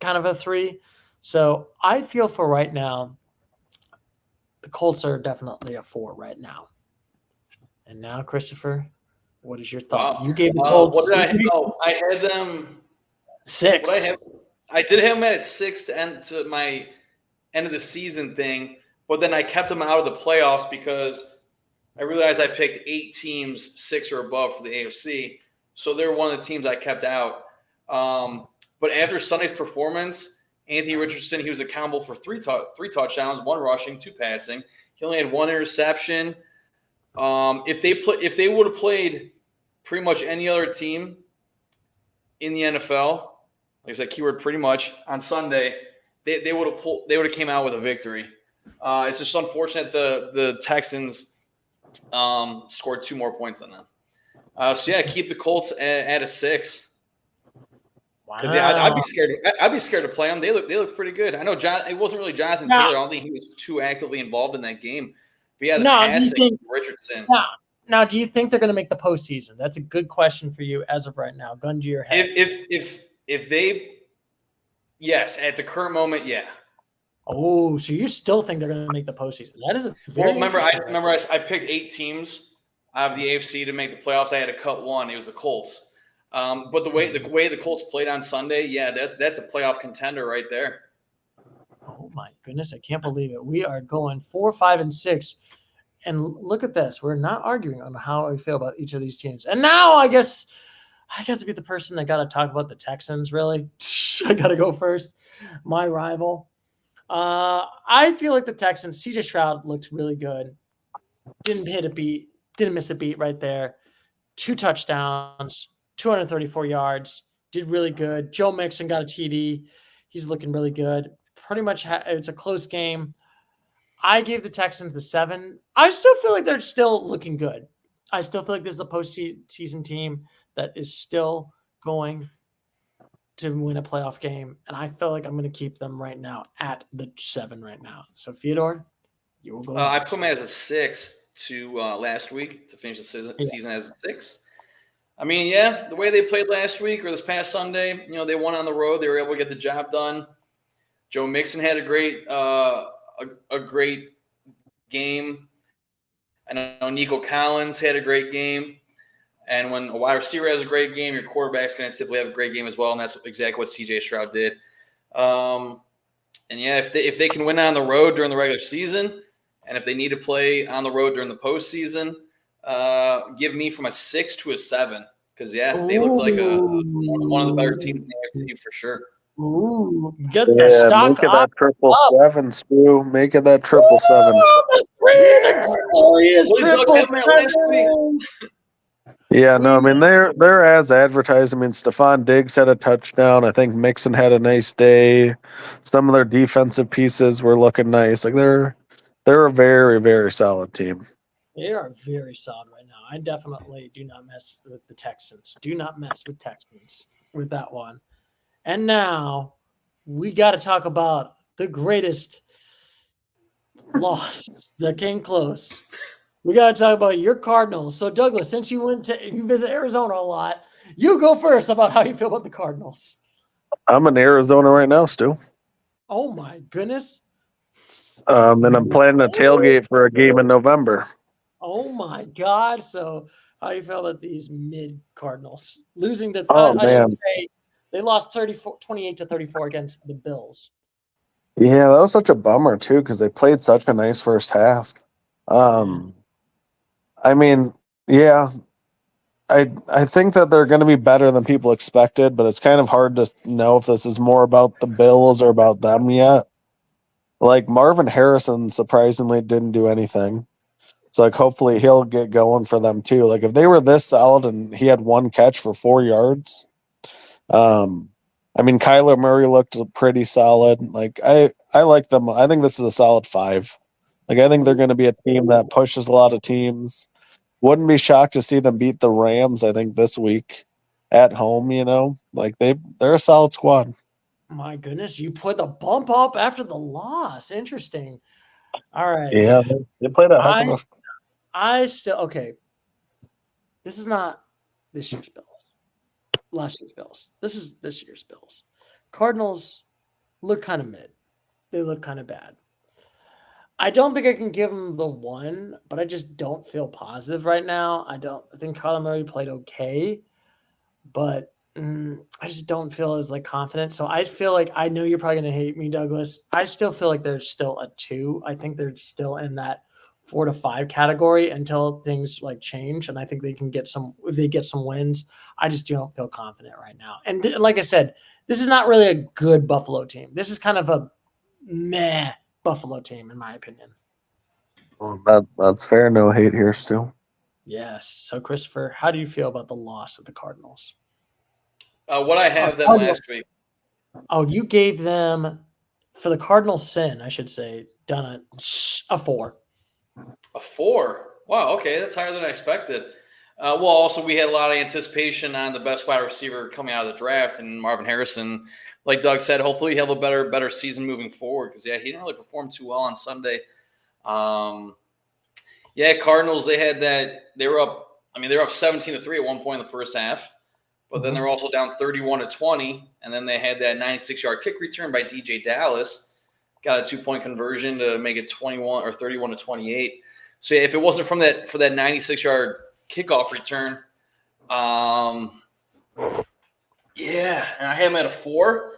Kind of a 3. So I feel for right now, the Colts are definitely a 4 right now. And now, Christopher, what is your thought? You gave the Colts. What did I have? Oh, I had them 6. I did have them at 6 to end to my end of the season thing, but then I kept them out of the playoffs because I realized I picked 8 teams 6 or above for the AFC, so they're one of the teams I kept out. But after Sunday's performance, Anthony Richardson, he was accountable for 3 touchdowns, 1 rushing, 2 passing. He only had 1 interception. If they would have played pretty much any other team in the NFL, like I said, keyword pretty much on Sunday, they would have came out with a victory. It's just unfortunate the Texans scored 2 more points than them. So yeah, keep the Colts at a 6. Because I'd be scared. I'd be scared to play them. They looked pretty good. I know it wasn't really Jonathan Taylor. I don't think he was too actively involved in that game. But yeah, passing Richardson. Now, do you think they're going to make the postseason? That's a good question for you as of right now. Gun to your head. If they, yes, at the current moment, yeah. Oh, so you still think they're going to make the postseason? That is I picked 8 teams out of the AFC to make the playoffs. I had to cut 1. It was the Colts. But the way the Colts played on Sunday, yeah, that's a playoff contender right there. Oh my goodness, I can't believe it. We are going 4, 5, and 6. And look at this. We're not arguing on how I feel about each of these teams. And now I guess I got to be the person that got to talk about the Texans, really. I got to go first. My rival. I feel like the Texans, CJ Stroud looked really good. Didn't miss a beat right there. 2 touchdowns, 234 yards. Did really good. Joe Mixon got a TD. He's looking really good. Pretty much it's a close game. I gave the Texans the 7. I still feel like they're still looking good. I still feel like this is a postseason team that is still going to win a playoff game. And I feel like I'm going to keep them right now at the 7 right now. So, Fyodor, you will go. I put them as a 6 to last week to finish the season as a 6. I mean, yeah, the way they played last week or this past Sunday, they won on the road. They were able to get the job done. Joe Mixon had a great game. I know Nico Collins had a great game. And when a wide receiver has a great game, your quarterback's going to typically have a great game as well, and that's exactly what CJ Stroud did. And yeah, if they can win on the road during the regular season, and if they need to play on the road during the postseason, give me from a 6 to a 7 because they looked like one of the better teams in the AFC for sure. Ooh, get the stock make it that 777, Stu. Make it that 777. The glorious 777. Yeah, no, I mean they're as advertised. I mean, Stephon Diggs had a touchdown. I think Mixon had a nice day. Some of their defensive pieces were looking nice. Like they're a very, very solid team. They are very solid right now. I definitely do not mess with the Texans. Do not mess with Texans with that one. And now we got to talk about the greatest loss that came close. We got to talk about your Cardinals. So, Douglas, since you visit Arizona a lot, you go first about how you feel about the Cardinals. I'm in Arizona right now, Stu. Oh, my goodness. And I'm planning a tailgate for a game in November. Oh, my God. So, How do you feel about these mid Cardinals losing to? Oh, I should man. say they lost 28-34 against the Bills. Yeah, that was such a bummer too because they played such a nice first half. I mean, yeah, I think that they're going to be better than people expected, but it's kind of hard to know if this is more about the Bills or about them yet. Like Marvin Harrison surprisingly didn't do anything. So like hopefully he'll get going for them too. Like if they were this solid and he had one catch for 4 yards, I mean Kyler Murray looked pretty solid. Like I like them. I think this is a solid 5. Like I think they're going to be a team that pushes a lot of teams. Wouldn't be shocked to see them beat the Rams, I think, this week at home, Like they're a solid squad. My goodness, you put the bump up after the loss. Interesting. All right. Yeah, they played a heck of a I still okay. This is not this year's Bills. Last year's Bills. This is this year's Bills. Cardinals look kind of mid. They look kind of bad. I don't think I can give them the 1, but I just don't feel positive right now. I think Kyler Murray played okay, but I just don't feel as confident. So I feel like I know you're probably going to hate me, Douglas. I still feel like they're still a 2. I think they're still in that 4 to 5 category until things change. And I think they can get if they get some wins. I just don't feel confident right now. And like I said, this is not really a good Buffalo team. This is kind of a meh Buffalo team, in my opinion. Well, that's fair. No hate here still. Yes. So, Christopher, how do you feel about the loss of the Cardinals? What I have them last week. Oh, you gave them, for the Cardinals' sin, I should say, done a 4. A 4? Wow, okay, that's higher than I expected. Well, also, we had a lot of anticipation on the best wide receiver coming out of the draft, and Marvin Harrison. Like Doug said, hopefully he'll have a better season moving forward because, yeah, he didn't really perform too well on Sunday. Cardinals, they were up 17-3 at one point in the first half, but then they're also down 31-20, and then they had that 96-yard kick return by DJ Dallas, got a 2-point conversion to make it 21 or 31-28. So if it wasn't for that 96-yard kickoff return, and I had them at a 4.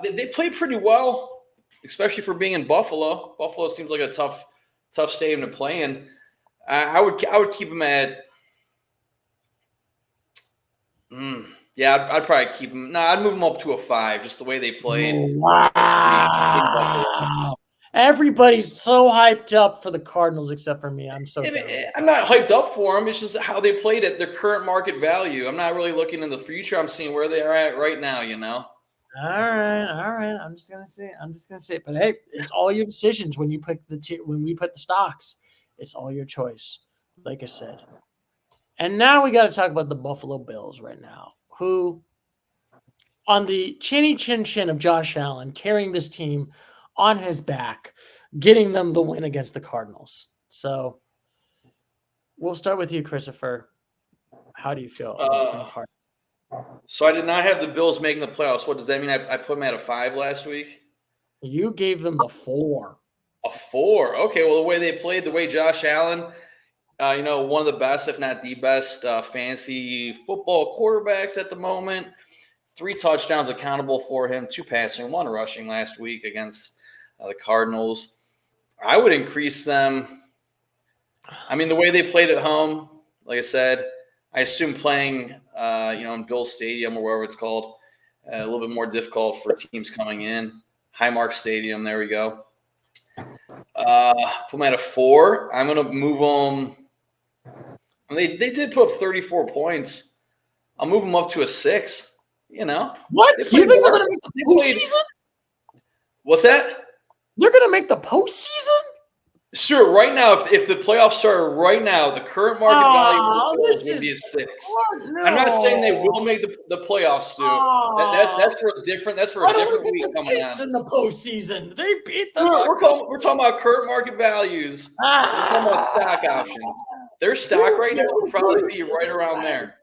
They played pretty well, especially for being in Buffalo. Buffalo seems like a tough stadium to play in. I would keep them at. I'd probably keep them. No, I'd move them up to a 5, just the way they played. Wow. Everybody's so hyped up for the Cardinals except for me. I'm not hyped up for them. It's just how they played at their current market value. I'm not really looking in the future. I'm seeing where they are at right now, All right. I'm just gonna say it. But hey, it's all your decisions when you pick when we put the stocks. It's all your choice, like I said. And now we got to talk about the Buffalo Bills right now, who, on the chinny chin of Josh Allen, carrying this team on his back, getting them the win against the Cardinals. So we'll start with you, Christopher. How do you feel about the Cardinals? So I did not have the Bills making the playoffs. What does that mean? I put them at a 5 last week? You gave them a 4. A 4. Okay, well, the way they played, the way Josh Allen, one of the best, if not the best, fantasy football quarterbacks at the moment. 3 touchdowns accountable for him, 2 passing, 1 rushing last week against the Cardinals. I would increase them. I mean, the way they played at home, like I said, I assume playing, in Bills Stadium or wherever it's called, a little bit more difficult for teams coming in. Highmark Stadium, there we go. Put them at a 4. I'm going to move them. They did put up 34 points. I'll move them up to a 6. What? You think they're going to make the postseason? What's that? They're going to make the postseason? Sure. Right now, if the playoffs started right now, the current market value would be a 6. No. I'm not saying they will make the playoffs, Stu. That's for a different. That's for a different week coming on. In the postseason, they beat them. We're talking about current market values. We're talking about stock options. Their stock right now would probably be right around there.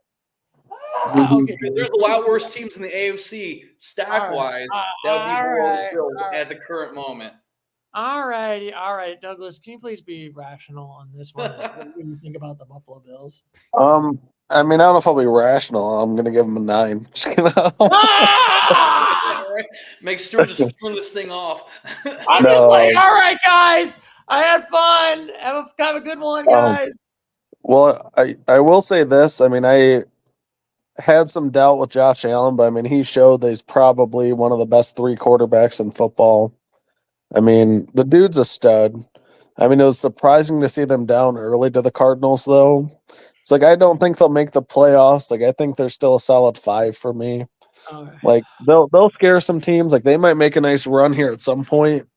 Okay. There's a lot worse teams in the AFC stock-wise that would be more at the current moment. All righty. All right, Douglas, can you please be rational on this one? What do you think about the Buffalo Bills? I mean, I don't know if I'll be rational. I'm gonna give him a 9. Just kidding. Ah! All right. Make Stuart just turn this thing off. I'm just like, No. all right, guys. I had fun. Have a good one, guys. Well, I will say this. I mean, I had some doubt with Josh Allen, but I mean, he showed that he's probably one of the best 3 quarterbacks in football. I mean, the dude's a stud. I mean, it was surprising to see them down early to the Cardinals, though. It's like I don't think they'll make the playoffs. Like I think they're still a solid 5 for me. All right. Like they'll scare some teams. Like they might make a nice run here at some point,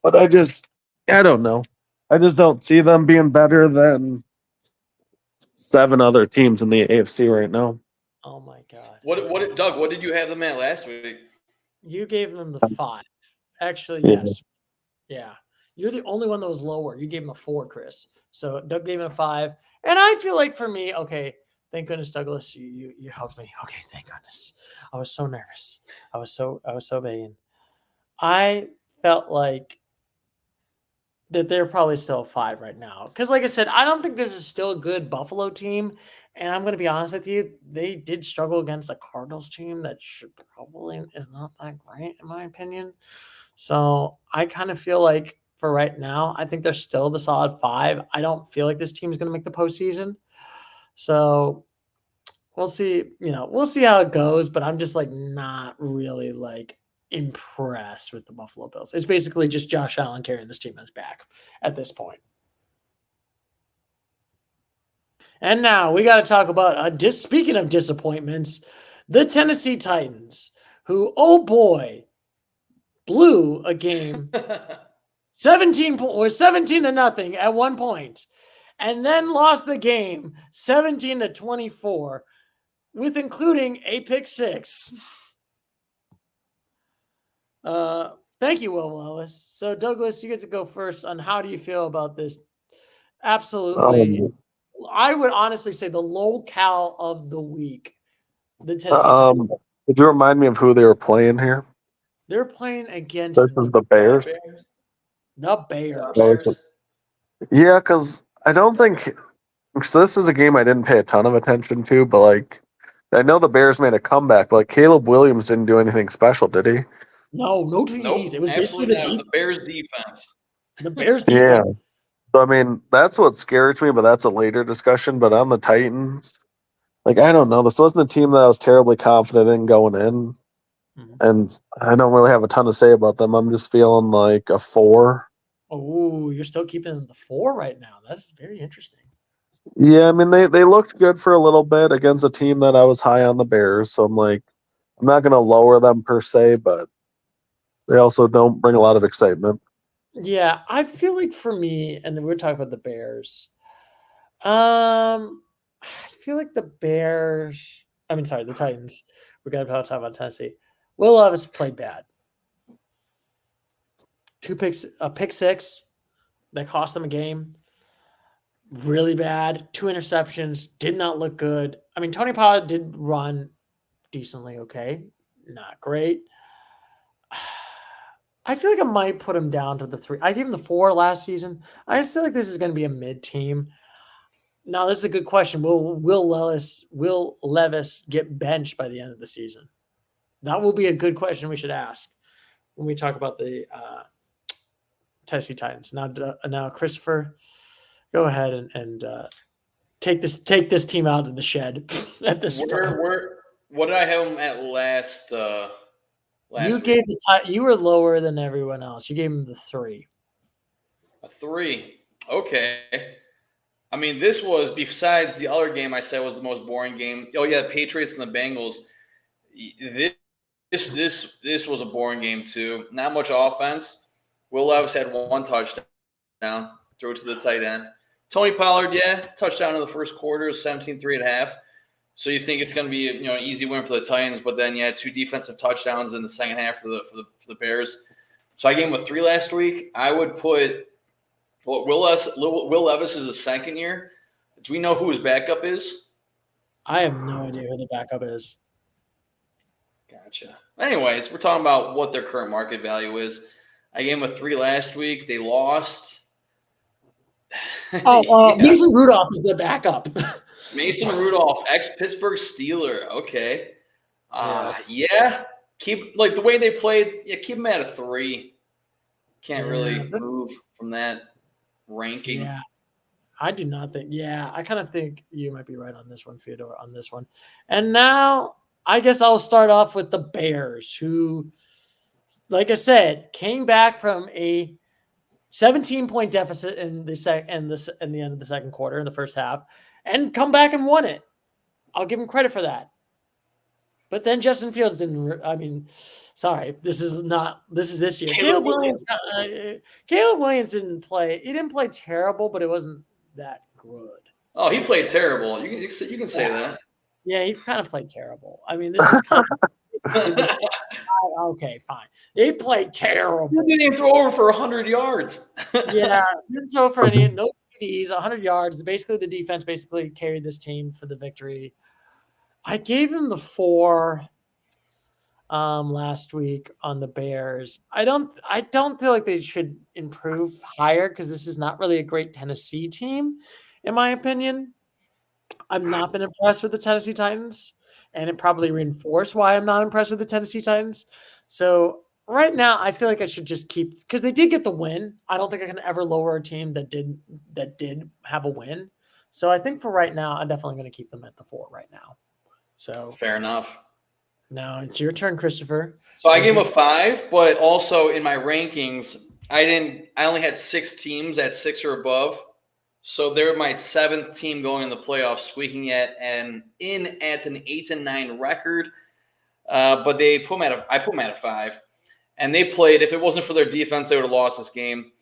but I don't know. I just don't see them being better than 7 other teams in the AFC right now. Oh my God. Doug, what did you have them at last week? You gave them the 5. Actually, Yeah. yes. Yeah. You're the only one that was lower. You gave him a 4, Chris. So Doug gave him a 5. And I feel like for me, okay, thank goodness, Douglas, you helped me. Okay, thank goodness. I was so nervous. I was so begging. I felt like that they're probably still a 5 right now. Because like I said, I don't think this is still a good Buffalo team. And I'm going to be honest with you, they did struggle against a Cardinals team that probably is not that great, in my opinion. So I kind of feel like for right now, I think they're still the solid 5. I don't feel like this team is going to make the postseason. So we'll see. We'll see how it goes. But I'm just like not really like impressed with the Buffalo Bills. It's basically just Josh Allen carrying this team on his back at this point. And now we got to talk about, speaking of disappointments, the Tennessee Titans, who, oh boy, blew a game 17 to nothing at one point, and then lost the game 17-24, with including a pick 6. Thank you, Will Ellis. So, Douglas, you get to go first on how do you feel about this? Absolutely. I would honestly say the locale of the week, the Tennessee Titans. Could you remind me of who they were playing here? They're playing against Versus the Bears. The Bears. Bears. Yeah, because I don't think so. This is a game I didn't pay a ton of attention to, but like I know the Bears made a comeback, but like Caleb Williams didn't do anything special, did he? No TDs. Nope, It was basically absolutely not. It was the Bears defense. The Bears Yeah. defense. So I mean, that's what scares me, but that's a later discussion. But on the Titans, like I don't know. This wasn't a team that I was terribly confident in going in. And I don't really have a ton to say about them. I'm just feeling like a 4. Oh, you're still keeping the 4 right now. That's very interesting. Yeah, I mean they looked good for a little bit against a team that I was high on the Bears. So I'm like, I'm not gonna lower them per se, but they also don't bring a lot of excitement. Yeah, I feel like for me, and we're talking about the Bears. I feel like the Titans. We're gonna talk about Tennessee. Will Levis played bad. 2 picks, a pick 6 that cost them a game. Really bad. 2 interceptions. Did not look good. I mean, Tony Pollard did run decently okay. Not great. I feel like I might put him down to the 3. I gave him the 4 last season. I just feel like this is going to be a mid team. Now, this is a good question. Will Levis get benched by the end of the season? That will be a good question we should ask when we talk about the Tennessee Titans. Now, Christopher, go ahead and take this team out of the shed at this point. What did I have them at last? You gave you were lower than everyone else. You gave them the 3. A 3. Okay. I mean, this was, besides the other game I said was the most boring game. Oh yeah, the Patriots and the Bengals. This was a boring game too. Not much offense. Will Levis had 1 touchdown, threw it to the tight end. Tony Pollard, touchdown in the first quarter, 17-3 at half. So you think it's going to be an easy win for the Titans, but then you had 2 defensive touchdowns in the second half for the Bears. So I gave him a 3 last week. I would put Will Levis is a second year. Do we know who his backup is? I have no idea who the backup is. Gotcha. Anyways, we're talking about what their current market value is. I gave them a 3 last week. They lost. Oh, Yeah. Mason Rudolph is the backup. Mason Rudolph, ex-Pittsburgh Steeler. Okay. Yes. Yeah. Keep like the way they played. Yeah, keep them at a 3. Can't Yeah, really this- move from that ranking. Yeah, I do not think. Yeah, I kind of think you might be right on this one, Fyodor, on this one. And now I guess I'll start off with the Bears, who, like I said, came back from a 17-point deficit in the end of the second quarter in the first half, and come back and won it. I'll give him credit for that. But then Justin Fields didn't. I mean, sorry, this is this year. Caleb Williams didn't play. He didn't play terrible, but it wasn't that good. Oh, he played terrible. You can say that. Yeah, he kind of played terrible. I mean, this is kind of okay, fine. He played terrible. He didn't even throw over for 100 yards. Yeah, didn't throw for any no TDs, 100 yards. Basically, the defense carried this team for the victory. I gave him the 4 last week on the Bears. I don't feel like they should improve higher because this is not really a great Tennessee team, in my opinion. I've not been impressed with the Tennessee Titans, and it probably reinforced why I'm not impressed with the Tennessee Titans. So right now, I feel like I should just keep because they did get the win. I don't think I can ever lower a team that did have a win. So I think for right now, I'm definitely going to keep them at the 4 right now. So Fair enough. now it's your turn, Christopher. So I gave him a 5, but also in my rankings, I only had 6 teams at 6 or above. So they're my 7th team going in the playoffs, squeaking at an 8-9 record. But I put them at a 5. And they played, if it wasn't for their defense, they would have lost this game.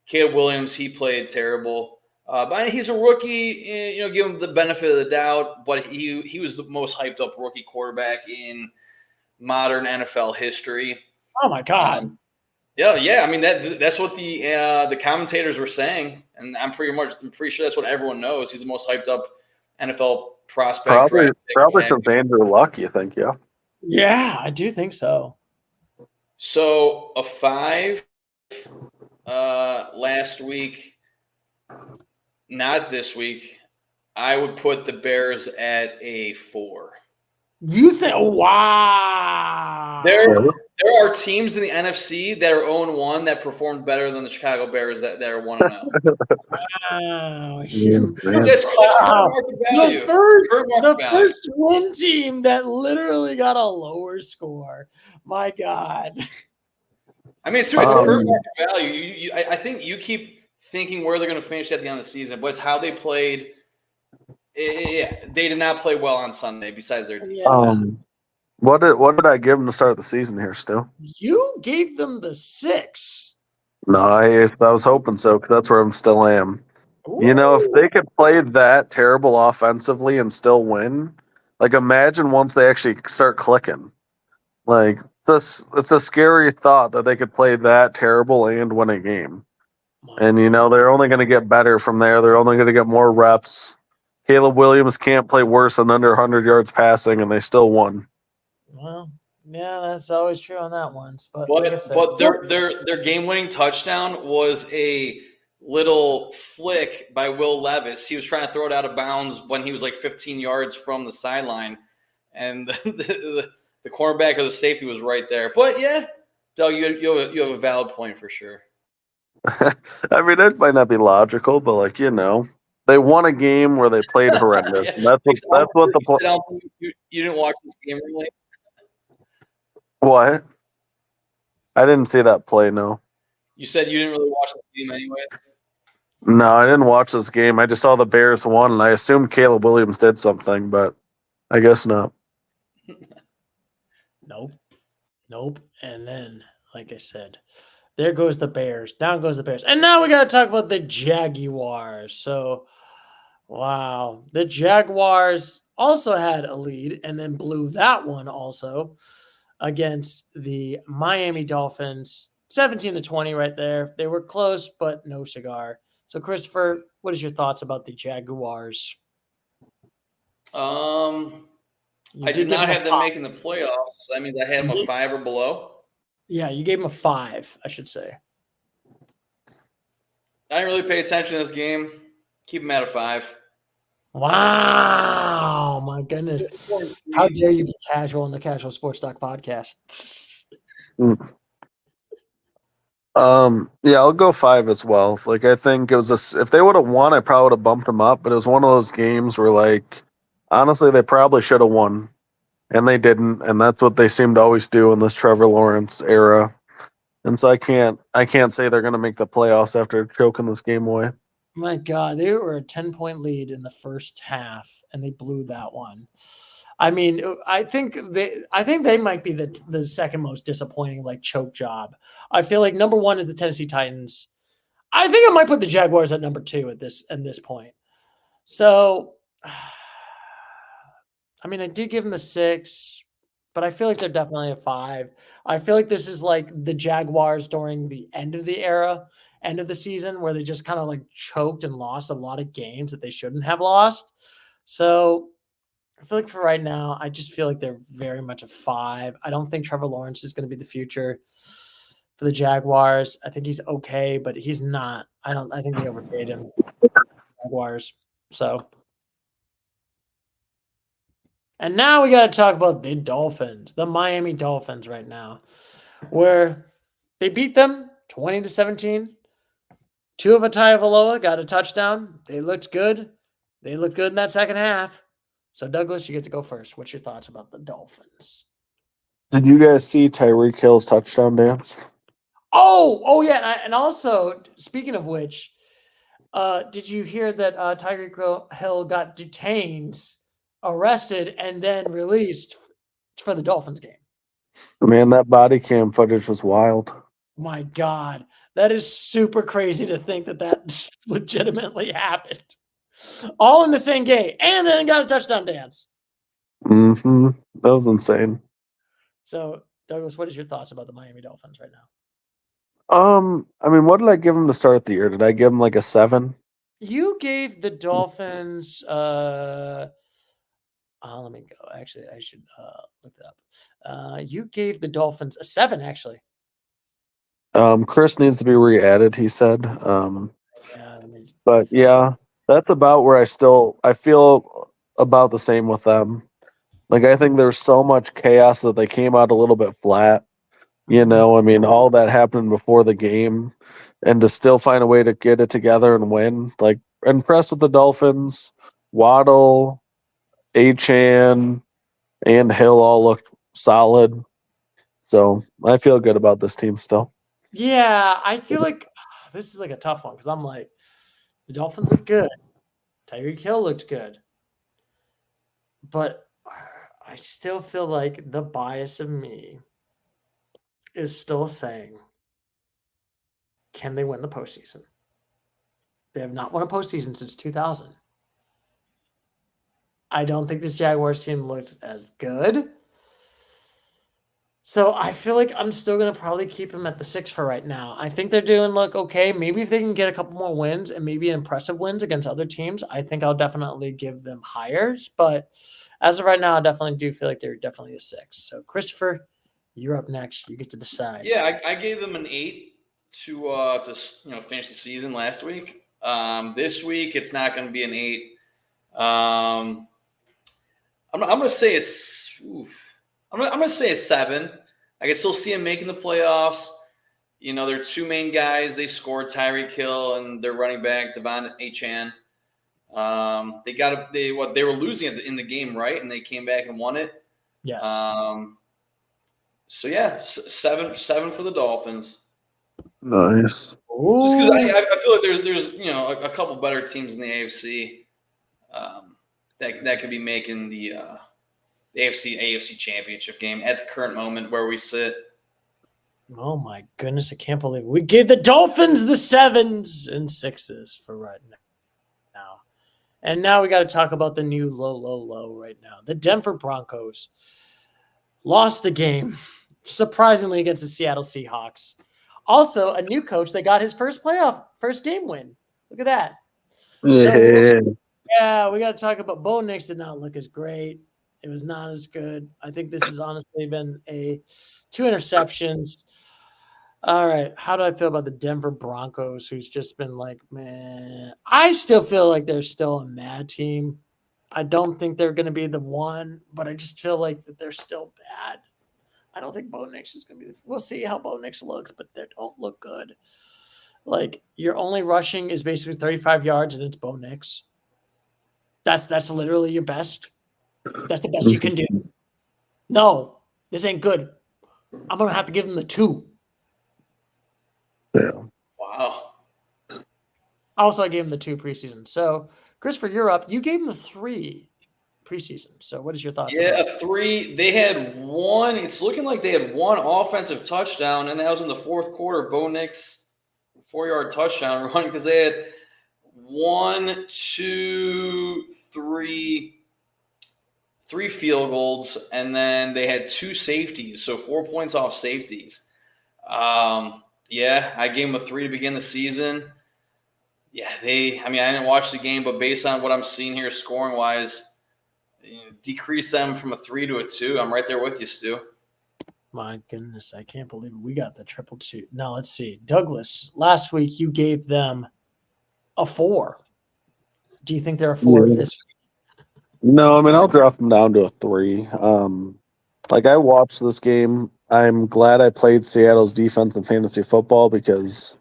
Caleb Williams, he played terrible. But he's a rookie, give him the benefit of the doubt. But he was the most hyped up rookie quarterback in modern NFL history. Oh my God! Yeah. I mean that's what the commentators were saying, and I'm pretty sure that's what everyone knows. He's the most hyped up NFL prospect. Probably since Andrew Luck. You think? Yeah. Yeah, I do think so. So a 5 last week. Not this week. I would put the Bears at a 4. You think? Wow. There are teams in the NFC that are 0-1 that performed better than the Chicago Bears that are 1-0. Wow. That's market value. The first win team that literally got a lower score. My God. I mean, it's true. It's current market value. I think you keep thinking where they're going to finish at the end of the season, but it's how they played. Yeah, they did not play well on Sunday. Besides their defense. What did I give them to start the season here, Stu? You gave them the 6. No, I was hoping so because that's where I still am. Ooh. If they could play that terrible offensively and still win, like imagine once they actually start clicking. Like it's a scary thought that they could play that terrible and win a game. And, they're only going to get better from there. They're only going to get more reps. Caleb Williams can't play worse than under 100 yards passing, and they still won. Well, yeah, that's always true on that one. But their game-winning touchdown was a little flick by Will Levis. He was trying to throw it out of bounds when he was like 15 yards from the sideline, and the cornerback or the safety was right there. But, yeah, Doug, you have a valid point for sure. I mean, it might not be logical, but they won a game where they played horrendous. Yeah. And that's what the you didn't watch this game really? What? I didn't see that play. No. You said you didn't really watch this game anyways. No, I didn't watch this game. I just saw the Bears won, and I assumed Caleb Williams did something, but I guess not. Nope. And then, like I said. There goes the Bears. Down goes the Bears. And now we got to talk about the Jaguars. So, wow. The Jaguars also had a lead and then blew that one also against the Miami Dolphins. 17-20 right there. They were close, but no cigar. So, Christopher, what is your thoughts about the Jaguars? I did not have them making the playoffs. So that means I had them a 5 or below. Yeah, you gave him a 5, I should say. I didn't really pay attention to this game. Keep him at a 5. Wow, my goodness. How dare you be casual on the Casual Sports Talk podcast? Yeah, I'll go 5 as well. Like, I think it was if they would have won, I probably would have bumped them up. But it was one of those games where, like, honestly, they probably should have won, and they didn't. And that's what they seem to always do in this Trevor Lawrence era. And so I can't say they're going to make the playoffs after choking this game away. My God, they were a 10-point lead in the first half, and they blew that one. I mean, I think they might be the second most disappointing like choke job. I feel like number 1 is the Tennessee Titans. I think I might put the Jaguars at number 2 at this point. So, I mean, I did give them a 6, but I feel like they're definitely a 5. I feel like this is like the Jaguars during the end of the season, where they just kind of like choked and lost a lot of games that they shouldn't have lost. So I feel like for right now, I just feel like they're very much a 5. I don't think Trevor Lawrence is going to be the future for the Jaguars. I think he's okay, but he's not. I think they overpaid him. Jaguars. So. And now we got to talk about the Dolphins, the Miami Dolphins right now, where they beat them 20-17. Tua Tagovailoa got a touchdown. They looked good. They looked good in that second half. So, Douglas, you get to go first. What's your thoughts about the Dolphins? Did you guys see Tyreek Hill's touchdown dance? Oh yeah. And also, speaking of which, did you hear that Tyreek Hill got detained, arrested, and then released for the Dolphins game? Man, that body cam footage was wild. My God, that is super crazy to think that legitimately happened. All in the same game, and then got a touchdown dance. Mm-hmm. That was insane. So, Douglas, what is your thoughts about the Miami Dolphins right now? I mean, what did I give them to start the year? Did I give them like a 7? You gave the Dolphins let me go. Actually, I should look that up. You gave the Dolphins a 7, actually. Chris needs to be re-added, he said. Yeah, but yeah, that's about where I feel about the same with them. Like, I think there's so much chaos that they came out a little bit flat. You know, I mean, all that happened before the game, and to still find a way to get it together and win. Like, impressed with the Dolphins. Waddle, Achane, and Hill all looked solid. So I feel good about this team still. Yeah, I feel like this is like a tough one because I'm like, the Dolphins look good. Tyreek Hill looked good. But I still feel like the bias of me is still saying, can they win the postseason? They have not won a postseason since 2000. I don't think this Jaguars team looks as good. So I feel like I'm still going to probably keep them at the 6 for right now. I think they're doing okay. Maybe if they can get a couple more wins and maybe impressive wins against other teams, I think I'll definitely give them hires. But as of right now, I definitely do feel like they're definitely a 6. So Christopher, you're up next. You get to decide. Yeah, I gave them an 8 to finish the season last week. This week it's not going to be an 8. I'm going to say I'm going to say a 7. I can still see them making the playoffs. You know, their 2 main guys, they scored, Tyreek Hill and their running back, Devon Achane. They were losing in the game, right? And they came back and won it. Yes. So yeah, 7 for the Dolphins. Nice. Ooh. Just because I feel like there's a couple better teams in the AFC that could be making the AFC championship game at the current moment where we sit. Oh my goodness, I can't believe it. We gave the Dolphins the 7s and 6s for right now. And now we got to talk about the new low right now. The Denver Broncos lost the game, surprisingly, against the Seattle Seahawks. Also, a new coach that got his first game win. Look at that. Yeah. We got to talk about Bo Nix did not look as great. It was not as good. I think this has honestly been 2 interceptions. All right. How do I feel about the Denver Broncos, who's just been like, man, I still feel like they're still a mad team. I don't think they're going to be the one, but I just feel like that they're still bad. I don't think Bo Nix is going to be. We'll see how Bo Nix looks, but they don't look good. Like your only rushing is basically 35 yards, and it's Bo Nix. That's literally your best. That's the best you can do. No, this ain't good. I'm gonna have to give him the 2. Yeah. Wow. Also, I gave him the 2 preseason. So, Christopher, you're up. You gave him the 3 preseason. So, what is your thoughts? Yeah, a 3. They had one. It's looking like they had one offensive touchdown, and that was in the fourth quarter. Bo Nix, 4-yard touchdown run, because they had 1, 2, 3 field goals, and then they had 2 safeties, so 4 points off safeties. Yeah, I gave them a 3 to begin the season. Yeah, I didn't watch the game, but based on what I'm seeing here scoring wise, decrease them from a 3 to a 2. I'm right there with you, Stu. My goodness, I can't believe it. We got the 2-2. Now, let's see. Douglas, last week you gave them a 4. Do you think they're a 4 this week? No, I mean I'll drop them down to a 3. Like I watched this game. I'm glad I played Seattle's defense in fantasy football because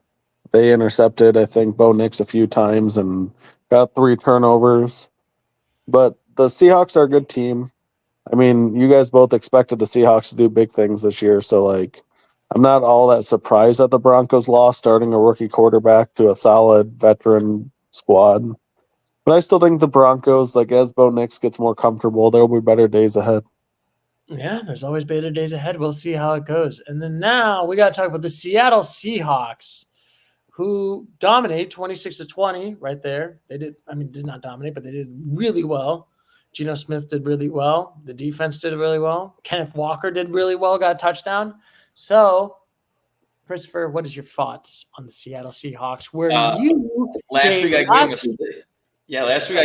they intercepted, I think, Bo Nix a few times and got 3 turnovers. But the Seahawks are a good team. I mean, you guys both expected the Seahawks to do big things this year, so like I'm not all that surprised that the Broncos lost starting a rookie quarterback to a solid veteran squad. But I still think the Broncos, like as Bo Nix gets more comfortable, there will be better days ahead. Yeah, there's always better days ahead. We'll see how it goes. And then now we got to talk about the Seattle Seahawks, who dominate 26-20 right there. They did not dominate, but they did really well. Geno Smith did really well. The defense did really well. Kenneth Walker did really well, got a touchdown. So, Christopher, what is your thoughts on the Seattle Seahawks? Where last week I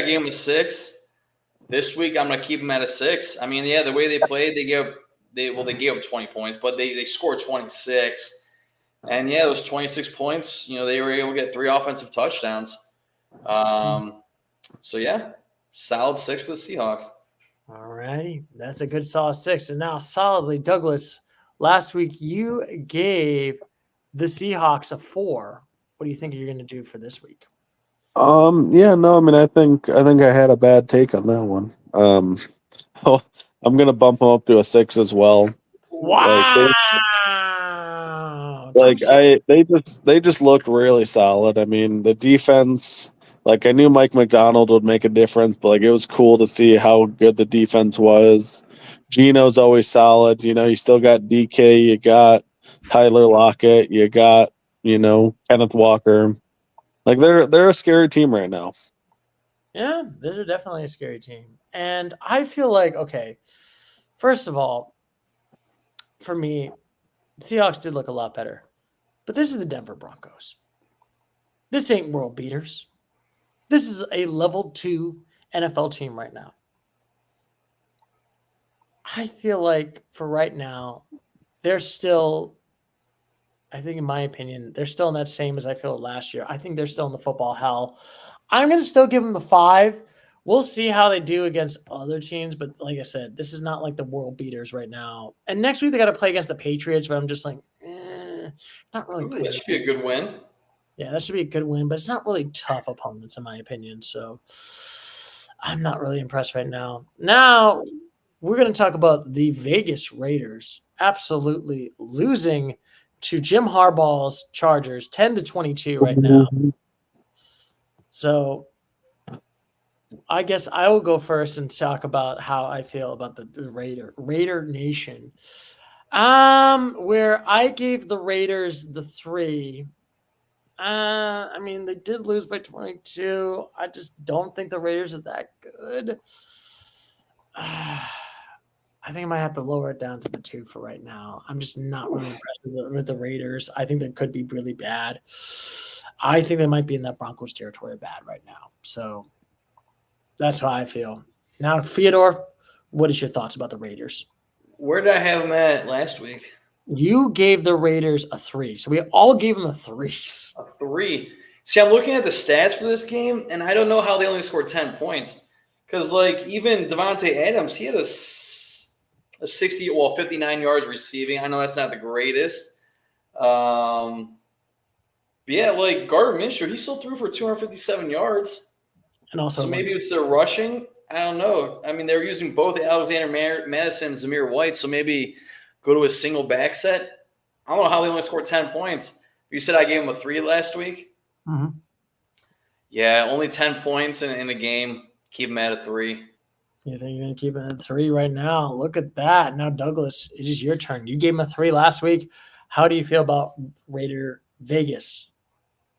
gave them a 6. This week I'm going to keep them at a 6. I mean, yeah, the way they played, they gave up 20 points, but they scored 26. And yeah, those 26 points, they were able to get 3 offensive touchdowns. So yeah, solid 6 for the Seahawks. All righty. That's a good solid 6. And now solidly, Douglas, last week you gave the Seahawks a 4. What do you think you're going to do for this week? Yeah, no, I mean I think I had a bad take on that one. I'm gonna bump them up to a 6 as well. Wow. They just looked really solid. I mean, the defense, like I knew Mike McDonald would make a difference, but like it was cool to see how good the defense was. Geno's always solid. You still got DK, you got Tyler Lockett, you got, Kenneth Walker. Like they're a scary team right now. Yeah, they're definitely a scary team. And I feel like, okay, first of all, for me, the Seahawks did look a lot better. But this is the Denver Broncos. This ain't world beaters. This is a level 2 NFL team right now. I feel like for right now, they're still, I think in my opinion, they're still in that same as I felt last year. I think they're still in the football hell. I'm going to still give them a 5. We'll see how they do against other teams. But like I said, this is not like the world beaters right now. And next week they got to play against the Patriots, but I'm just like, not really. Ooh, that should be a good win. Yeah, that should be a good win, but it's not really tough opponents in my opinion. So I'm not really impressed right now. Now we're going to talk about the Vegas Raiders absolutely losing to Jim Harbaugh's Chargers 10-22 right now. So I guess I will go first and talk about how I feel about the Raider Nation. Where I gave the Raiders the 3. I mean, they did lose by 22. I just don't think the Raiders are that good. I think I might have to lower it down to the 2 for right now. I'm just not really impressed with the Raiders. I think they could be really bad. I think they might be in that Broncos territory bad right now. So that's how I feel. Now, Theodore, what is your thoughts about the Raiders? Where did I have them at last week? You gave the Raiders a 3, so we all gave them a 3. A 3. See, I'm looking at the stats for this game, and I don't know how they only scored 10 points. Because, like, even Devontae Adams, he had a 59 yards receiving. I know that's not the greatest. Yeah, like, Gardner Minshew, he still threw for 257 yards. And also, so maybe it's their rushing. I don't know. I mean, they're using both Alexander Madison and Zamir White, so maybe go to a single back set. I don't know how they only scored 10 points. You said I gave them a 3 last week? Mm-hmm. Yeah, only 10 points in a game. Keep them at a 3. You think you're going to keep it at 3 right now? Look at that. Now, Douglas, it is your turn. You gave him a 3 last week. How do you feel about Raider Nation?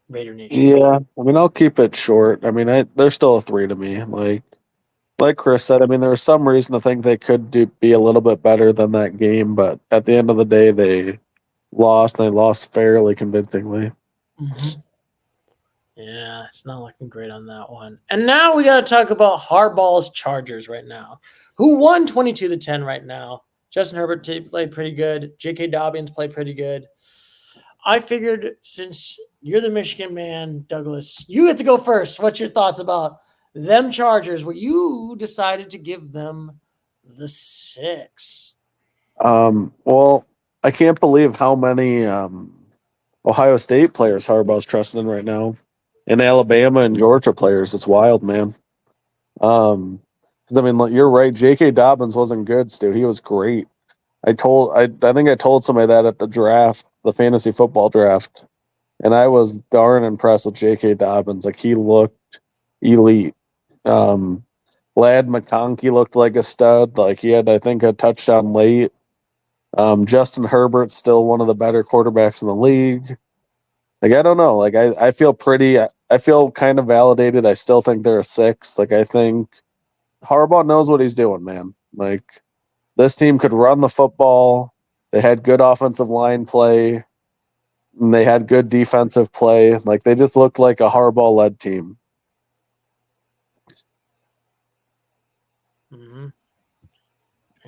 Yeah, I mean, I'll keep it short. I mean, they're still a 3 to me. Like Chris said, I mean, there was some reason to think they could be a little bit better than that game, but at the end of the day, they lost, and they lost fairly convincingly. Mm-hmm. Yeah, it's not looking great on that one. And now we got to talk about Harbaugh's Chargers right now, who won 22-10 right now. Justin Herbert played pretty good. J.K. Dobbins played pretty good. I figured since you're the Michigan man, Douglas, you get to go first. What's your thoughts about them Chargers, where you decided to give them the 6? Well, I can't believe how many Ohio State players Harbaugh's trusting in right now, and Alabama and Georgia players. It's wild, man. Because I mean, you're right. J.K. Dobbins wasn't good, Stu. He was great. I think I told somebody that at the draft, the fantasy football draft, and I was darn impressed with J.K. Dobbins. Like, he looked elite. Lad McConkey looked like a stud. Like, he had, I think, a touchdown late. Justin Herbert's still one of the better quarterbacks in the league. Like, I don't know. Like, I feel I feel kind of validated. I still think they're a 6. Like, I think Harbaugh knows what he's doing, man. Like, this team could run the football. They had good offensive line play. And they had good defensive play. Like, they just looked like a Harbaugh-led team. Mm-hmm.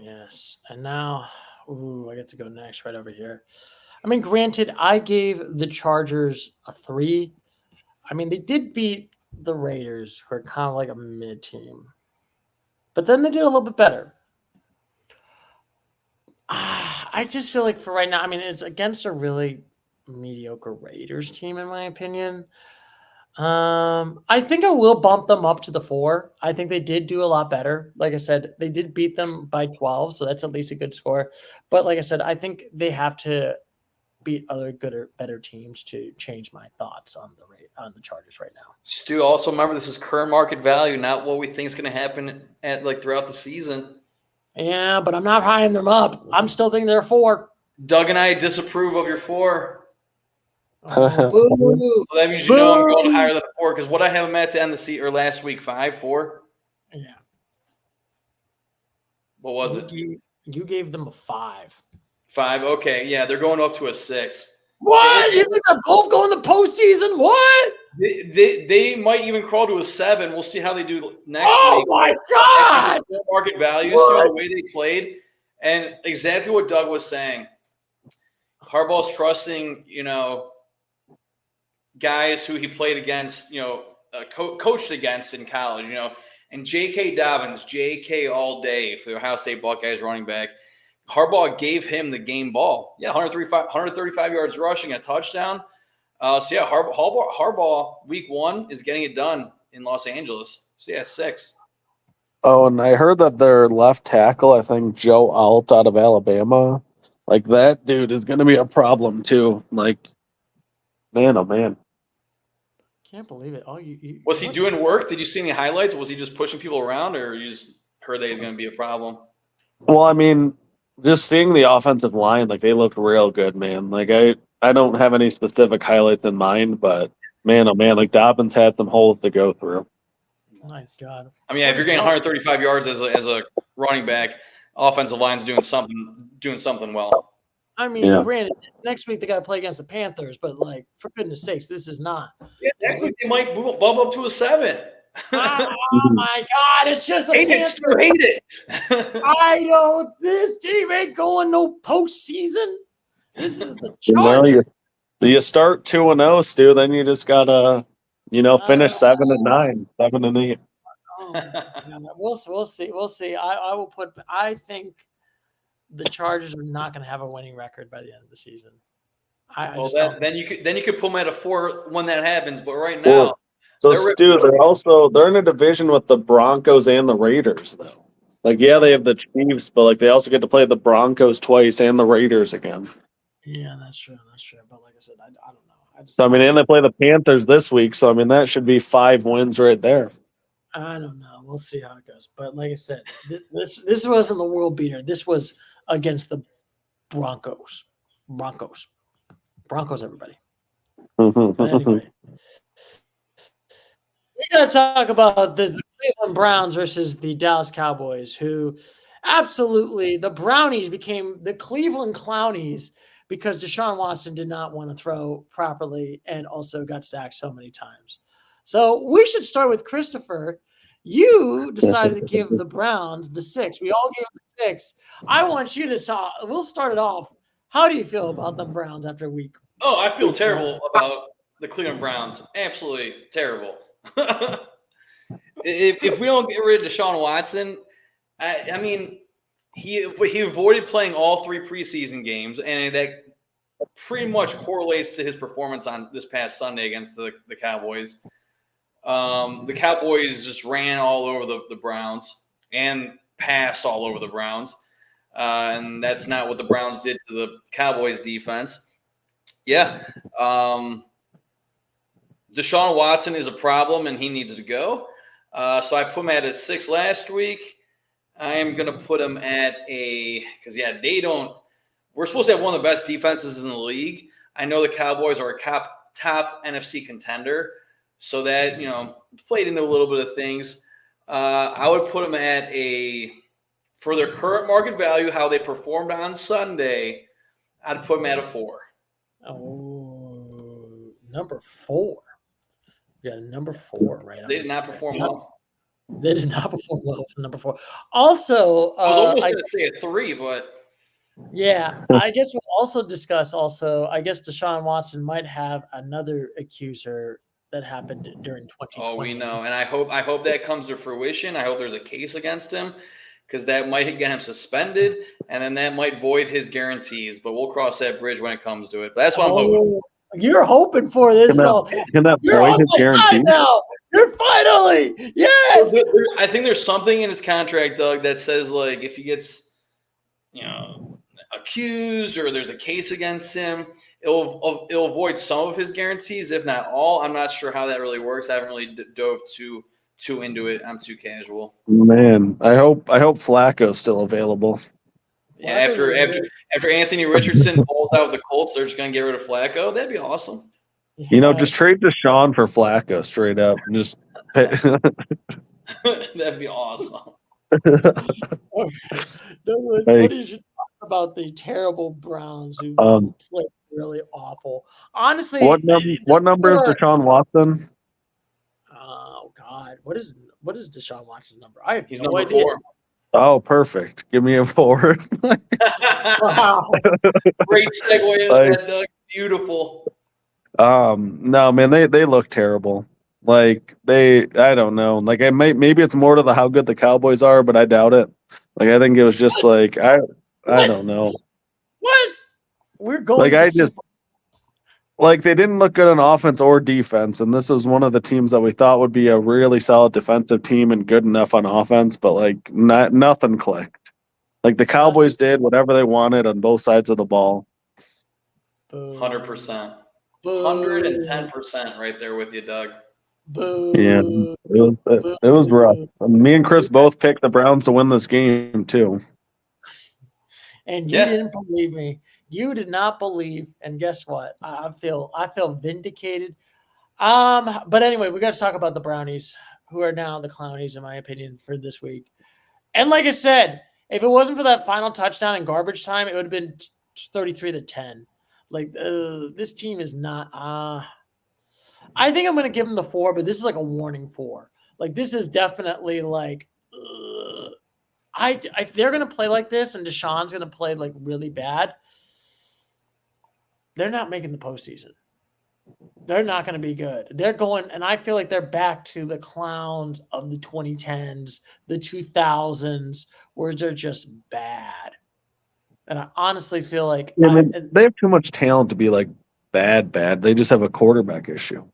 Yes. And now, I get to go next right over here. I mean, granted, I gave the Chargers a 3. I mean, they did beat the Raiders, who are kind of like a mid team. But then they did a little bit better. I just feel like for right now, I mean, it's against a really mediocre Raiders team, in my opinion. I think I will bump them up to the 4. I think they did do a lot better. Like I said, they did beat them by 12, so that's at least a good score. But like I said, I think they have to beat other good or better teams to change my thoughts on the Chargers right now. Stu, also remember this is current market value, not what we think is going to happen throughout the season. Yeah, but I'm not high them up. I'm still thinking they're 4. Doug and I disapprove of your 4. Oh, so that means I'm going higher than a 4, because what I have them at to end the season or last week, 5, 4. Yeah. What was it? You gave them a 5. 5. Okay, yeah, they're going up to a 6. What? You think they're both going to postseason? What? They might even crawl to a 7. We'll see how they do next week. Oh my God! Market values to the way they played, and exactly what Doug was saying. Harbaugh's trusting, guys who he played against, coached against in college, and J.K. Dobbins, J.K. all day for the Ohio State Buckeyes running back. Harbaugh gave him the game ball. Yeah, 135 yards rushing, a touchdown. Harbaugh week 1 is getting it done in Los Angeles. So, yeah, 6. Oh, and I heard that their left tackle, I think Joe Alt out of Alabama, like that dude is going to be a problem too. Like, man, oh man. Can't believe it. Was he doing work? Did you see any highlights? Was he just pushing people around, or you just heard that he's going to be a problem? Well, I mean, just seeing the offensive line, like they looked real good, man. Like I don't have any specific highlights in mind, but man, oh man, like Dobbins had some holes to go through. Nice God. I mean, if you're getting 135 yards as a running back, offensive line's doing something well. I mean, granted, next week they got to play against the Panthers, but like, for goodness sakes, this is not. Yeah, next week they might bump up to a 7. Oh my God! It's just the Panthers. Hate it. I know this team ain't going no postseason. This is the You know, Chargers. you start 2-0, Stu. Then you just gotta, finish 7-9, 7-8. We'll see. We'll see. I think the Chargers are not going to have a winning record by the end of the season. Then you could put them at a 4 when that happens. But right Well, now, so Stu, they're in a division with the Broncos and the Raiders, though. Like, yeah, they have the Chiefs, but like they also get to play the Broncos twice and the Raiders again. Yeah, that's true. That's true. But like I said, I don't know. So I mean, and they play the Panthers this week, so I mean that should be 5 wins right there. I don't know. We'll see how it goes. But like I said, this wasn't the world beater. This was against the Broncos. Broncos, everybody. But anyway, we got to talk about this: the Cleveland Browns versus the Dallas Cowboys, who absolutely the Brownies became the Cleveland Clownies because Deshaun Watson did not want to throw properly and also got sacked so many times. So we should start with Christopher. You decided to give the Browns the 6. We all gave them the 6. I want you to talk. We'll start it off. How do you feel about the Browns after a week? Oh, I feel terrible about the Cleveland Browns. Absolutely terrible. If we don't get rid of Deshaun Watson, I mean, he avoided playing all 3 preseason games, and that pretty much correlates to his performance on this past Sunday against the Cowboys. The Cowboys just ran all over the Browns and passed all over the Browns. And that's not what the Browns did to the Cowboys defense. Yeah. Deshaun Watson is a problem and he needs to go. So I put him at a 6 last week. I am going to put him at because we're supposed to have one of the best defenses in the league. I know the Cowboys are a top NFC contender. So that, played into a little bit of things. I would put them at for their current market value, how they performed on Sunday, I'd put them at a 4. Oh, number 4. Yeah, number 4, right? They did not perform well. They did not perform well for number 4. Also, I was almost going to say a 3, but. Yeah, I guess we'll also discuss I guess Deshaun Watson might have another accuser that happened during 2020. Oh, we know. And I hope that comes to fruition. I hope there's a case against him because that might get him suspended and then that might void his guarantees. But we'll cross that bridge when it comes to it. But that's what I'm hoping. You're hoping for this. You're on my side now. You're finally. Yes. So I think there's something in his contract, Doug, that says like if he gets, accused or there's a case against him, it'll avoid some of his guarantees, if not all. I'm not sure how that really works. I haven't really dove too into it. I'm too casual. Man, I hope Flacco's still available. Yeah, after Anthony Richardson balls out with the Colts, they're just gonna get rid of Flacco. That'd be awesome. Yeah. Just trade Deshaun for Flacco straight up. Just that'd be awesome. Douglas, what is your thoughts about the terrible Browns who played really awful? Honestly, what number is Deshaun Watson? Oh God, what is Deshaun Watson's number? I have He's no number idea. 4. Oh, perfect. Give me a 4. Wow. Great segue into that, Doug. Beautiful. No, man, they look terrible. Like I don't know. Like maybe it's more to how good the Cowboys are, but I doubt it. Like I think it was just like I don't know. What? We're going. Like they didn't look good on offense or defense, and this was one of the teams that we thought would be a really solid defensive team and good enough on offense, but like nothing clicked. Like the Cowboys did whatever they wanted on both sides of the ball. 100%. 110% right there with you, Doug. Boo. Yeah, it was rough. Me and Chris both picked the Browns to win this game too. And you didn't believe me. You did not believe, and guess what? I feel vindicated. But anyway, we got to talk about the Brownies, who are now the Clownies, in my opinion, for this week. And like I said, if it wasn't for that final touchdown in garbage time, it would have been 33-10. Like this team is not. I think I'm going to give them the 4, but this is like a warning 4. Like this is definitely like. If they're going to play like this and Deshaun's going to play like really bad, they're not making the postseason. They're not going to be good. They're going, and I feel like they're back to the clowns of the 2010s, the 2000s, where they're just bad. And I honestly feel like they have too much talent to be like bad. They just have a quarterback issue.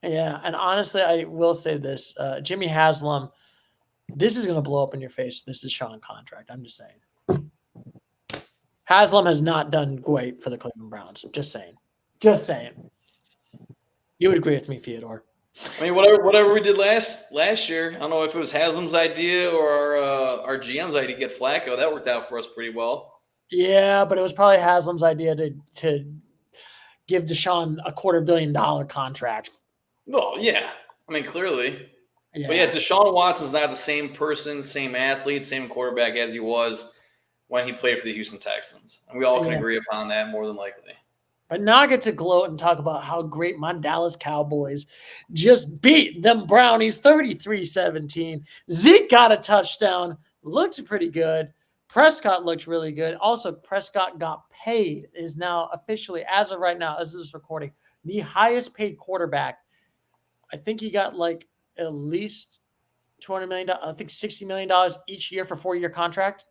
Yeah, and honestly, I will say this: Jimmy Haslam, this is going to blow up in your face. This is Sean contract. I'm just saying. Haslam has not done great for the Cleveland Browns. Just saying. Just saying. You would agree with me, Fyodor. I mean, whatever we did last year, I don't know if it was Haslam's idea or our GM's idea to get Flacco. That worked out for us pretty well. Yeah, but it was probably Haslam's idea to give Deshaun a $250 million contract. Well, yeah. I mean, clearly. Yeah. But yeah, Deshaun Watson's not the same person, same athlete, same quarterback as he was when he played for the Houston Texans. And we all can agree upon that more than likely. But now I get to gloat and talk about how great my Dallas Cowboys just beat them Brownies 33-17. Zeke got a touchdown. Looked pretty good. Prescott looked really good. Also, Prescott got paid, is now officially, as of right now, as this is recording, the highest paid quarterback. I think he got like at least $200 million. I think $60 million each year for a 4-year contract.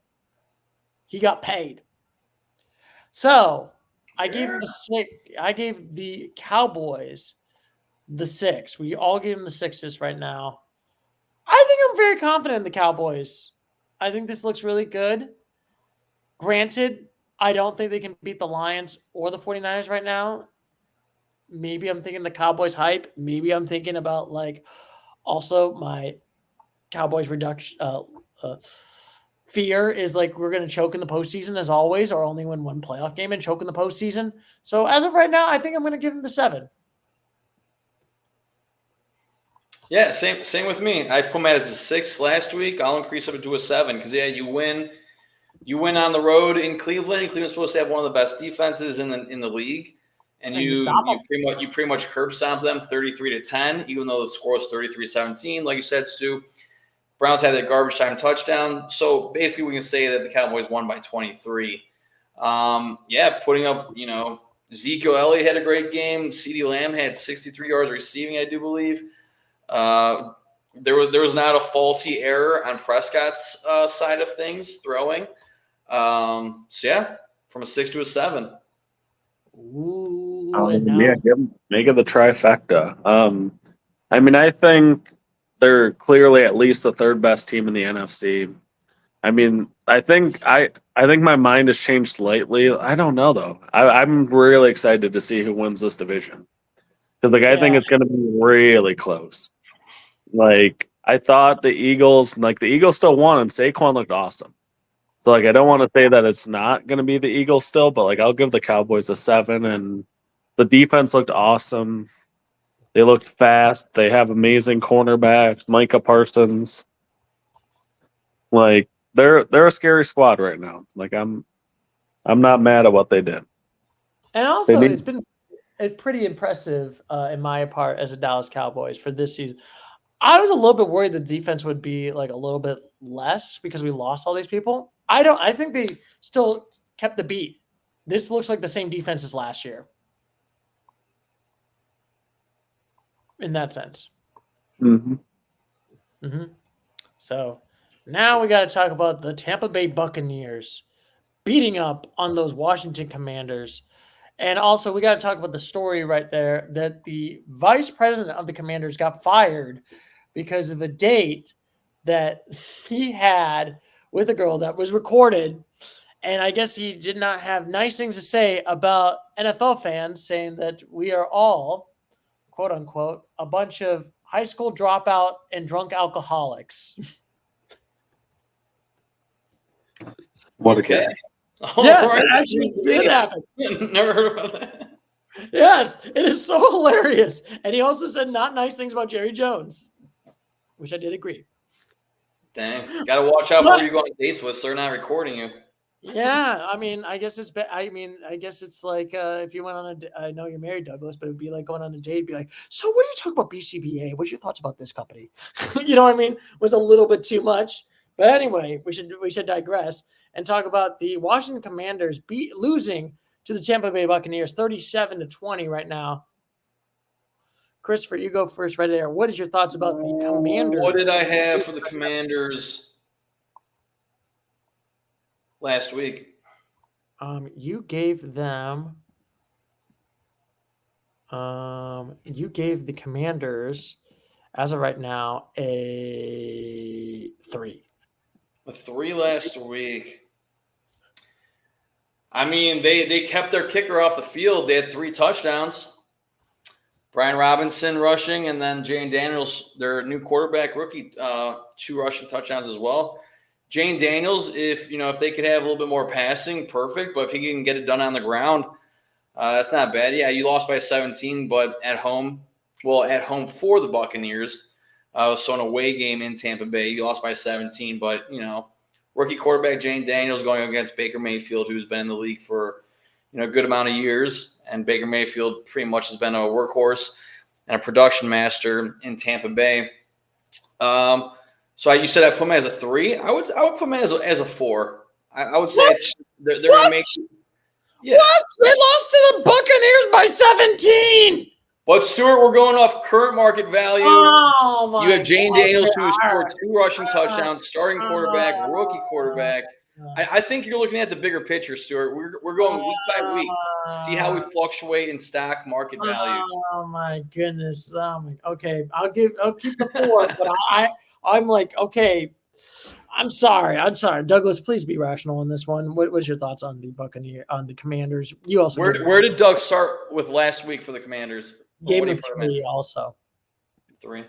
He got paid. So I gave the Cowboys the 6. We all gave them the 6s right now. I think I'm very confident in the Cowboys. I think this looks really good. Granted, I don't think they can beat the Lions or the 49ers right now. Maybe I'm thinking the Cowboys hype. Maybe I'm thinking about like also my Cowboys reduction fear is like we're going to choke in the postseason as always, or only win one playoff game and choke in the postseason. So as of right now, I think I'm going to give them the 7. Yeah, same with me. I put them as a 6 last week. I'll increase it to a 7 because you win on the road in Cleveland. Cleveland's supposed to have one of the best defenses in the league, and you pretty much curb stomp them 33-10, even though the score was 33-17. Like you said, Stu, Browns had that garbage time touchdown. So basically, we can say that the Cowboys won by 23. Putting up, Ezekiel Elliott had a great game. CeeDee Lamb had 63 yards receiving, I do believe. There was not a faulty error on Prescott's side of things throwing. From a 6 to a 7. Ooh, make it the trifecta. I think they're clearly at least the 3rd best team in the NFC. I think my mind has changed slightly. I don't know though. I'm really excited to see who wins this division because I think it's going to be really close. Like I thought the Eagles still won and Saquon looked awesome. So I don't want to say that it's not going to be the Eagles still, but I'll give the Cowboys a 7. And the defense looked awesome. They looked fast. They have amazing cornerbacks, Micah Parsons. They're a scary squad right now. I'm not mad at what they did. And also, it's been pretty impressive in my part as a Dallas Cowboys for this season. I was a little bit worried the defense would be a little bit less because we lost all these people. I think they still kept the beat. This looks like the same defense as last year. In that sense. Mm-hmm. Mm-hmm. So now we got to talk about the Tampa Bay Buccaneers beating up on those Washington Commanders. And also we got to talk about the story right there that the vice president of the Commanders got fired because of a date that he had with a girl that was recorded. And I guess he did not have nice things to say about NFL fans, saying that we are all, quote unquote, a bunch of high school dropout and drunk alcoholics. What a guy. Yes, that actually did happen. Never heard about that. Yes, it is so hilarious. And he also said not nice things about Jerry Jones, which I did agree. Dang, got to watch out for who you go on dates with, so they're not recording you. Yeah, I guess it's like if you went on I know you're married, Douglas, but it'd be like going on a date, be like, so what do you talk about BCBA? What's your thoughts about this company? You know what I mean? Was a little bit too much. But anyway, we should digress and talk about the Washington Commanders losing to the Tampa Bay Buccaneers, 37-20 right now. Christopher, you go first right there. What is your thoughts about the Commanders? What did I have for the Commanders last week? You gave them you gave the Commanders, as of right now, a 3. A 3 last week. I mean, they kept their kicker off the field. They had 3 touchdowns. Brian Robinson rushing, and then Jane Daniels, their new quarterback rookie, 2 rushing touchdowns as well. Jane Daniels, if they could have a little bit more passing, perfect. But if he can get it done on the ground, that's not bad. Yeah, you lost by 17, but at home for the Buccaneers. So an away game in Tampa Bay, you lost by 17. But, rookie quarterback Jane Daniels going against Baker Mayfield, who's been in the league for, a good amount of years. And Baker Mayfield pretty much has been a workhorse and a production master in Tampa Bay. So you said I put him as a 3. I would put him as a 4. I would say they're going to make. Yeah. What? They lost to the Buccaneers by 17. But Stuart, we're going off current market value. Oh my! You have Jane God. Daniels, who scored 2 rushing touchdowns, starting quarterback, rookie quarterback. I think you're looking at the bigger picture, Stuart. We're going week by week, see how we fluctuate in stock market values. Oh my goodness! Okay, I'll keep the 4, but I'm like, okay. I'm sorry, Douglas. Please be rational on this one. What was your thoughts on the Commanders? You also where did Doug start with last week for the Commanders? Gave him 3 also. 3.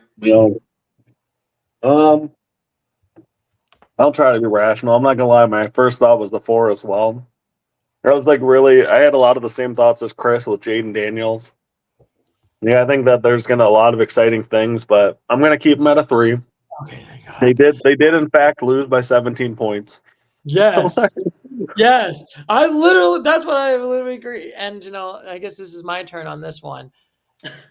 I'll try to be rational. I'm not gonna lie, my first thought was the 4 as well. I was I had a lot of the same thoughts as Chris with Jaden Daniels. Yeah, I think that there's a lot of exciting things, but I'm gonna keep him at a 3. Okay, thank God. They did in fact lose by 17 points. Yes. Yes. That's what I literally agree. And I guess this is my turn on this one.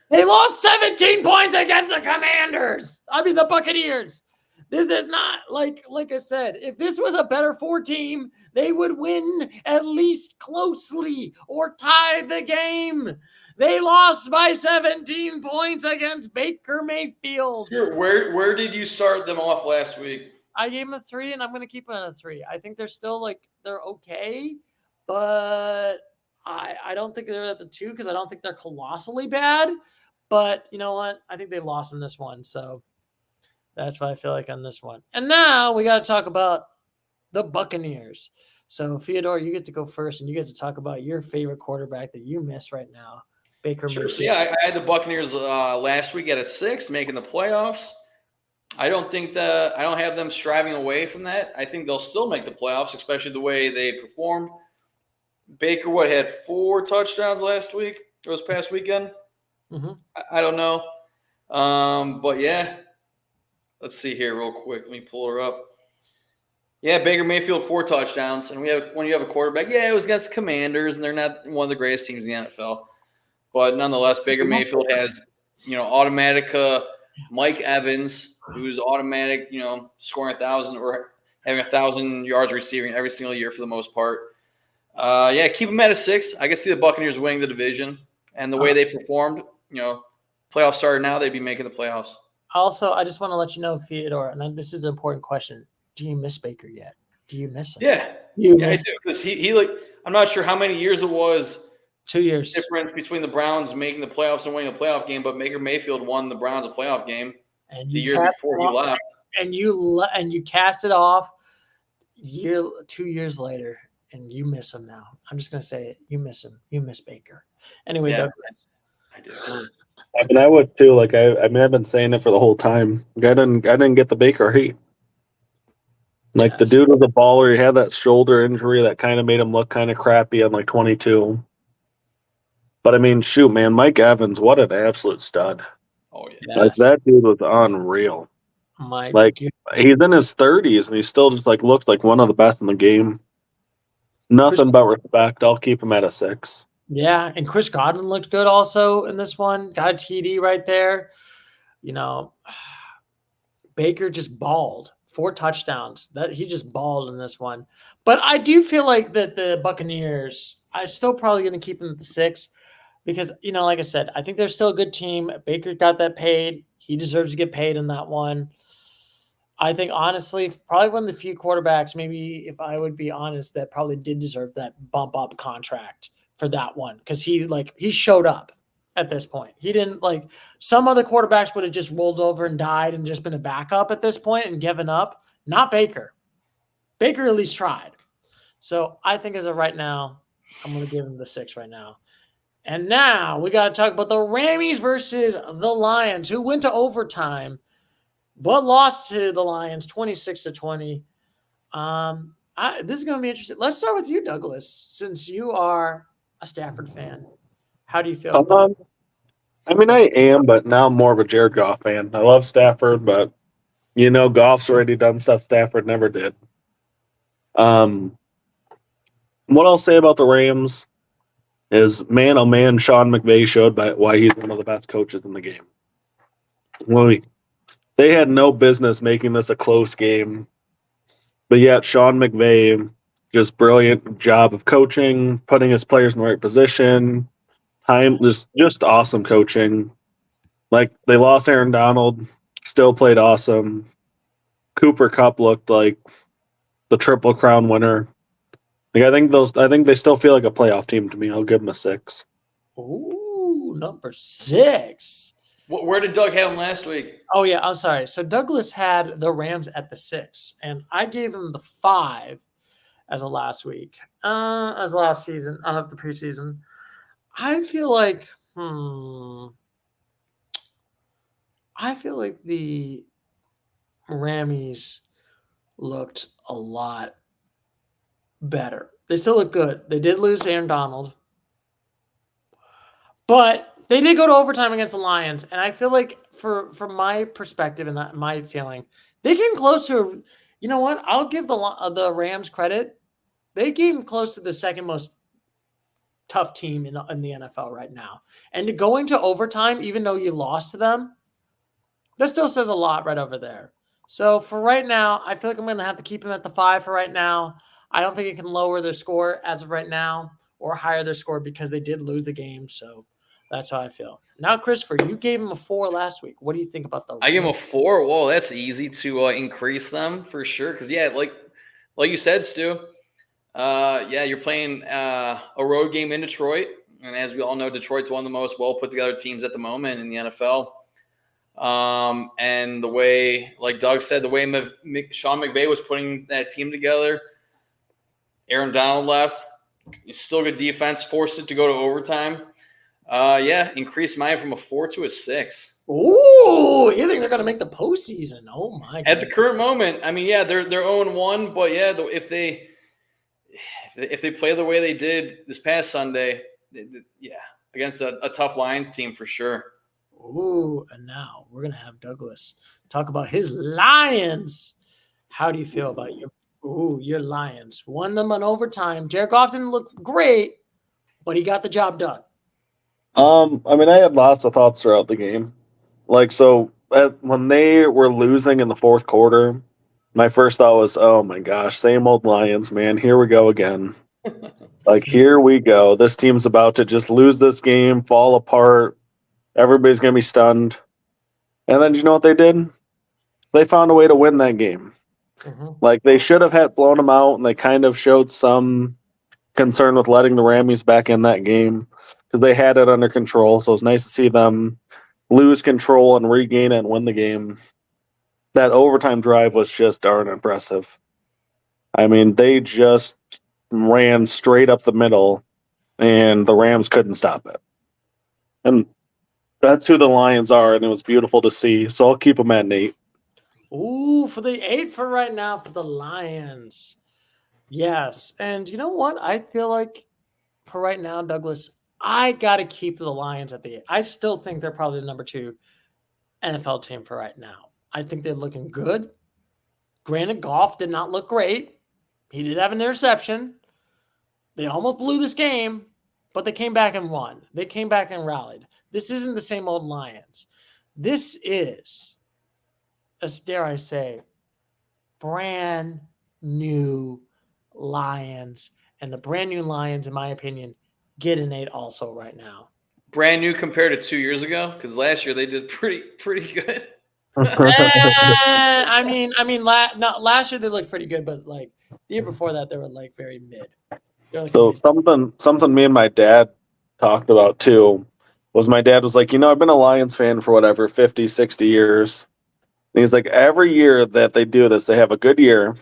They lost 17 points against the Commanders. The Buccaneers. This is not like I said, if this was a better 4 team, they would win at least closely or tie the game. They lost by 17 points against Baker Mayfield. Sure. Where did you start them off last week? I gave them a 3, and I'm going to keep them at a 3. I think they're still they're okay, but I don't think they're at the 2 because I don't think they're colossally bad. But you know what? I think they lost in this one, so that's what I feel like on this one. And now we got to talk about the Buccaneers. So Theodore, you get to go first, and you get to talk about your favorite quarterback that you miss right now. Baker Sure. Mayfield. So I had the Buccaneers last week at a 6, making the playoffs. I don't have them striving away from that. I think they'll still make the playoffs, especially the way they performed. Baker, had 4 touchdowns last week or this past weekend? Mm-hmm. I don't know. But yeah, let's see here real quick. Let me pull her up. Yeah, Baker Mayfield 4 touchdowns, and when you have a quarterback, it was against the Commanders, and they're not one of the greatest teams in the NFL. But nonetheless, Baker Mayfield has, automatic Mike Evans, who's automatic, scoring 1,000 or having 1,000 yards receiving every single year for the most part. Keep him at a 6. I can see the Buccaneers winning the division, and the way they performed, playoffs started now, they'd be making the playoffs. Also, I just want to let you know, Theodore, and this is an important question. Do you miss Baker yet? Do you miss him? Yeah, I do, because he I'm not sure how many years it was. 2 years difference between the Browns making the playoffs and winning a playoff game, but Baker Mayfield won the Browns a playoff game the year before he left. And you cast it off 2 years later, and you miss him now. I'm just gonna say it. You miss him. You miss Baker. Anyway, Douglas. I do. I mean, I would too. I've been saying it for the whole time. I didn't get the Baker hate. The dude was a baller. He had that shoulder injury that kind of made him look kind of crappy on 22. But I mean, shoot, man, Mike Evans, what an absolute stud. Oh yeah. Yes. That dude was unreal. He's in his 30s and he still just looked like one of the best in the game. Nothing but respect. I'll keep him at a 6. Yeah, and Chris Godwin looked good also in this one. Got a TD right there. Baker just balled. 4 touchdowns. That he just balled in this one. But I do feel like that the Buccaneers, I'm still probably going to keep them at the 6 because, like I said, I think they're still a good team. Baker got that paid. He deserves to get paid in that one. I think, honestly, probably one of the few quarterbacks, maybe if I would be honest, that probably did deserve that bump up contract for that one because he showed up at this point. He didn't some other quarterbacks would have just rolled over and died and just been a backup at this point and given up. Not Baker. Baker at least tried. So I think as of right now, I'm going to give him the 6 right now. And now we got to talk about the Rammies versus the Lions, who went to overtime but lost to the Lions 26-20. This is going to be interesting. Let's start with you, Douglas, since you are a Stafford fan. How do you feel about it? I mean, I am, but now I'm more of a Jared Goff fan. I love Stafford, but Goff's already done stuff Stafford never did. What I'll say about the Rams is, man, oh man, Sean McVay showed why he's one of the best coaches in the game. They had no business making this a close game, but yet Sean McVay, just brilliant job of coaching, putting his players in the right position, just awesome coaching. They lost Aaron Donald, still played awesome. Cooper Kupp looked like the Triple Crown winner. I think they still feel like a playoff team to me. I'll give them a 6. Ooh, number 6. Where did Doug have him last week? Oh, yeah, I'm sorry. So Douglas had the Rams at the 6, and I gave him the 5 as of last week, as last season, of the preseason. I feel like, the Rammies looked a lot better. They still look good. They did lose Aaron Donald, but they did go to overtime against the Lions, and I feel like from my perspective and my feeling, they came close to. You know what? I'll give the Rams credit. They came close to the second most tough team in the NFL right now, and going to overtime, even though you lost to them, that still says a lot right over there. So for right now, I feel like I'm going to have to keep them at the 5 for right now. I don't think it can lower their score as of right now or higher their score because they did lose the game. So that's how I feel. Now, Christopher, you gave him a 4 last week. What do you think about the? I give him a 4. Whoa, that's easy to increase them for sure. Because like you said, Stu. You're playing a road game in Detroit, and as we all know, Detroit's one of the most well put together teams at the moment in the NFL. And the way, like Doug said, the way Sean McVay was putting that team together, Aaron Donald left, still good defense, forced it to go to overtime. Increased mine from a 4 to a 6. Ooh, you think they're going to make the postseason? Oh my! At the current moment, I mean, they're 0-1, but if they play the way they did this past Sunday, against a tough Lions team for sure. Ooh, and now we're going to have Douglas talk about his Lions. How do you feel about your Lions? Won them on overtime. Jared Goff didn't look great, but he got the job done. I mean, I had lots of thoughts throughout the game. When they were losing in the fourth quarter, my first thought was, oh my gosh, same old Lions, man. Here we go again. Here we go. This team's about to just lose this game, fall apart. Everybody's going to be stunned. And then you know what they did? They found a way to win that game. Mm-hmm. They should have had blown them out, and they kind of showed some concern with letting the Rammies back in that game because they had it under control. So it's nice to see them lose control and regain it and win the game. That overtime drive was just darn impressive. I mean, they just ran straight up the middle, and the Rams couldn't stop it. And that's who the Lions are, and it was beautiful to see. So I'll keep them at an 8. Ooh, for the 8 for right now for the Lions. Yes. And you know what? I feel like for right now, Douglas, I got to keep the Lions at the 8. I still think they're probably the number 2 NFL team for right now. I think they're looking good. Granted, Goff did not look great. He did have an interception. They almost blew this game, but they came back and won. They came back and rallied. This isn't the same old Lions. This is, dare I say, brand new Lions. And the brand new Lions, in my opinion, get an 8 also right now. Brand new compared to 2 years ago, because last year they did pretty good. Last year they looked pretty good, but like the year before that they were like very mid. Like So something me and my dad talked about too was my dad was like, I've been a Lions fan for whatever 50, 60 years. And he's like, every year that they do this, they have a good year.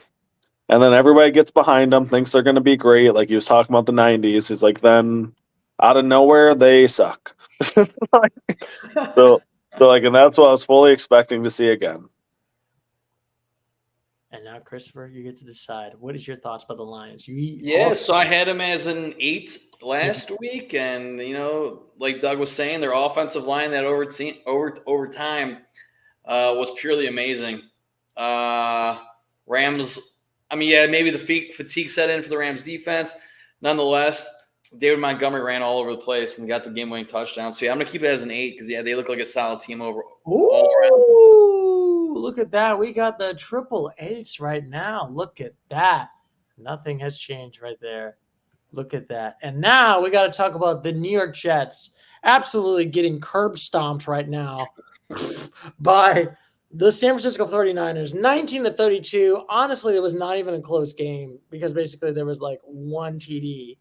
And then everybody gets behind them, thinks they're going to be great. Like he was talking about the 90s. He's like, then out of nowhere, they suck. so, and that's what I was fully expecting to see again. And now, Christopher, you get to decide. What is your thoughts about the Lions? So I had them as an 8 last week, and like Doug was saying, their offensive line that over time was purely amazing. Rams. Maybe the fatigue set in for the Rams defense. Nonetheless, David Montgomery ran all over the place and got the game-winning touchdown. So I'm gonna keep it as an 8 because they look like a solid team all around. Look at that. We got the triple 8s right now. Look at that. Nothing has changed right there. Look at that. And now we got to talk about the New York Jets absolutely getting curb stomped right now by the San Francisco 49ers, 19-32. Honestly, it was not even a close game because basically there was like one TD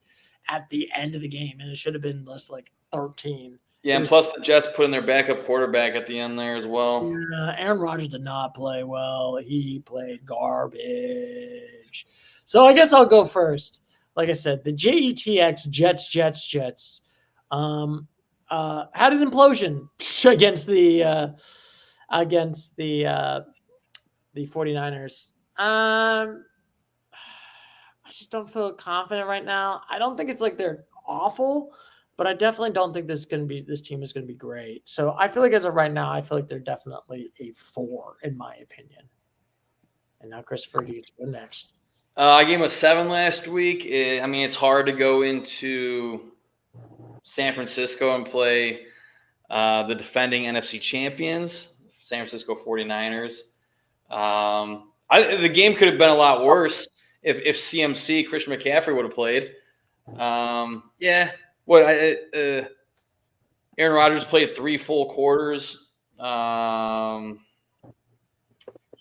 at the end of the game, and it should have been less like 13. Yeah, and plus the Jets put in their backup quarterback at the end there as well. Yeah, Aaron Rodgers did not play well. He played garbage. So I guess I'll go first. Like I said, the JETX Jets had an implosion against the 49ers. I just don't feel confident right now. I don't think it's like they're awful, but I definitely don't think this team is going to be great. So I feel like as of right now, I feel like they're definitely a 4 in my opinion. And now, Christopher, you get to go next. I gave him a 7 last week. It's hard to go into San Francisco and play the defending NFC champions, San Francisco 49ers. The game could have been a lot worse if CMC, Christian McCaffrey, would have played. Aaron Rodgers played 3 full quarters. He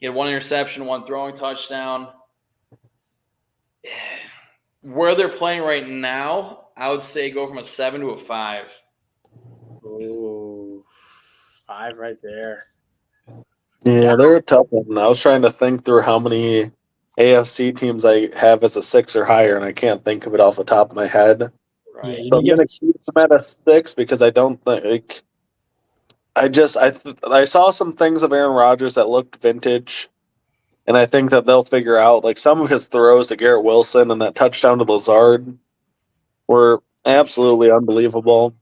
had 1 interception, 1 throwing touchdown. Where they're playing right now, I would say go from a 7 to a 5. Ooh, 5 right there. Yeah, they're a tough one. I was trying to think through how many AFC teams I have as a 6 or higher, and I can't think of it off the top of my head. Right. So I'm going to keep them at a 6 because I don't think I saw some things of Aaron Rodgers that looked vintage, and I think that they'll figure out like some of his throws to Garrett Wilson and that touchdown to Lazard were absolutely unbelievable.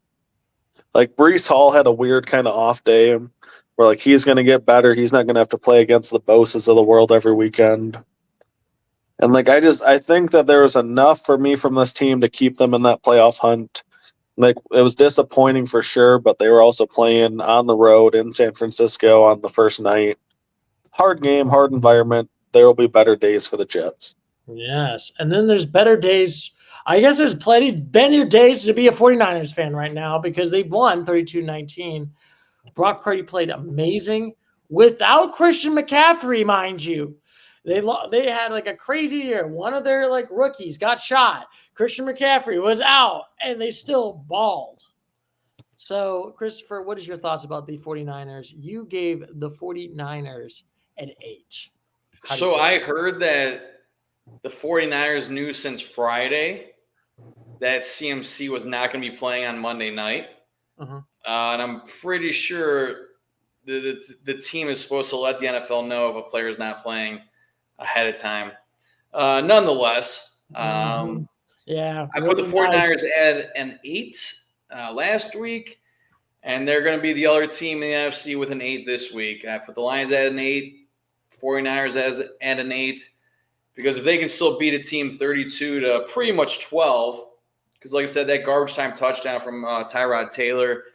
Like Breece Hall had a weird kind of off day where like he's going to get better. He's not going to have to play against the Boses of the world every weekend. And like I think that there was enough for me from this team to keep them in that playoff hunt. Like it was disappointing for sure, but they were also playing on the road in San Francisco on the first night. Hard game, hard environment. There will be better days for the Jets. Yes, and then there's better days. I guess there's plenty better days to be a 49ers fan right now because they won 32-19. Brock Purdy played amazing without Christian McCaffrey, mind you. They had like a crazy year. One of their like rookies got shot. Christian McCaffrey was out, and they still balled. So, Christopher, what is your thoughts about the 49ers? You gave the 49ers an 8. So I heard that the 49ers knew since Friday that CMC was not going to be playing on Monday night. Uh-huh. And I'm pretty sure the team is supposed to let the NFL know if a player is not playing ahead of time. Nonetheless, yeah, I put the 49ers at an 8 last week, and they're going to be the other team in the NFC with an 8 this week. I put the Lions at an 8, 49ers at an 8, because if they can still beat a team 32 to pretty much 12, because like I said, that garbage time touchdown from Tyrod Taylor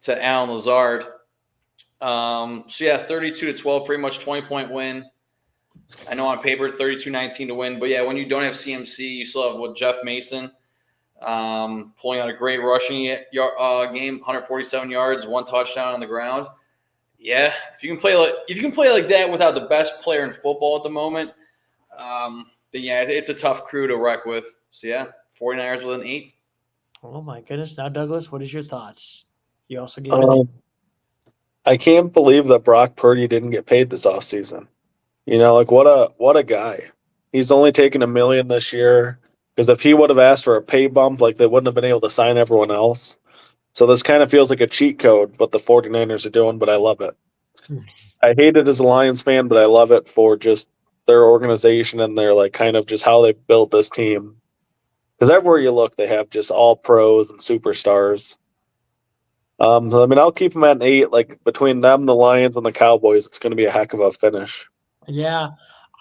to Alan Lazard. 32 to 12, pretty much 20-point win. I know on paper 32-19 to win, but yeah, when you don't have CMC, you still have Jeff Mason pulling out a great rushing game, 147 yards, 1 touchdown on the ground. Yeah, if you can play like that without the best player in football at the moment, then yeah, it's a tough crew to wreck with. So yeah, 49ers with an 8. Oh my goodness! Now, Douglas, what is your thoughts? You also gave it. I can't believe that Brock Purdy didn't get paid this offseason. Like what a guy. He's only taken $1 million this year because if he would have asked for a pay bump, like they wouldn't have been able to sign everyone else. So this kind of feels like a cheat code, what the 49ers are doing, but I love it. I hate it as a Lions fan, but I love it for just their organization and their like kind of just how they built this team. Because everywhere you look, they have just all pros and superstars. I mean, I'll keep them at an 8. Like between them, the Lions, and the Cowboys, it's going to be a heck of a finish. Yeah,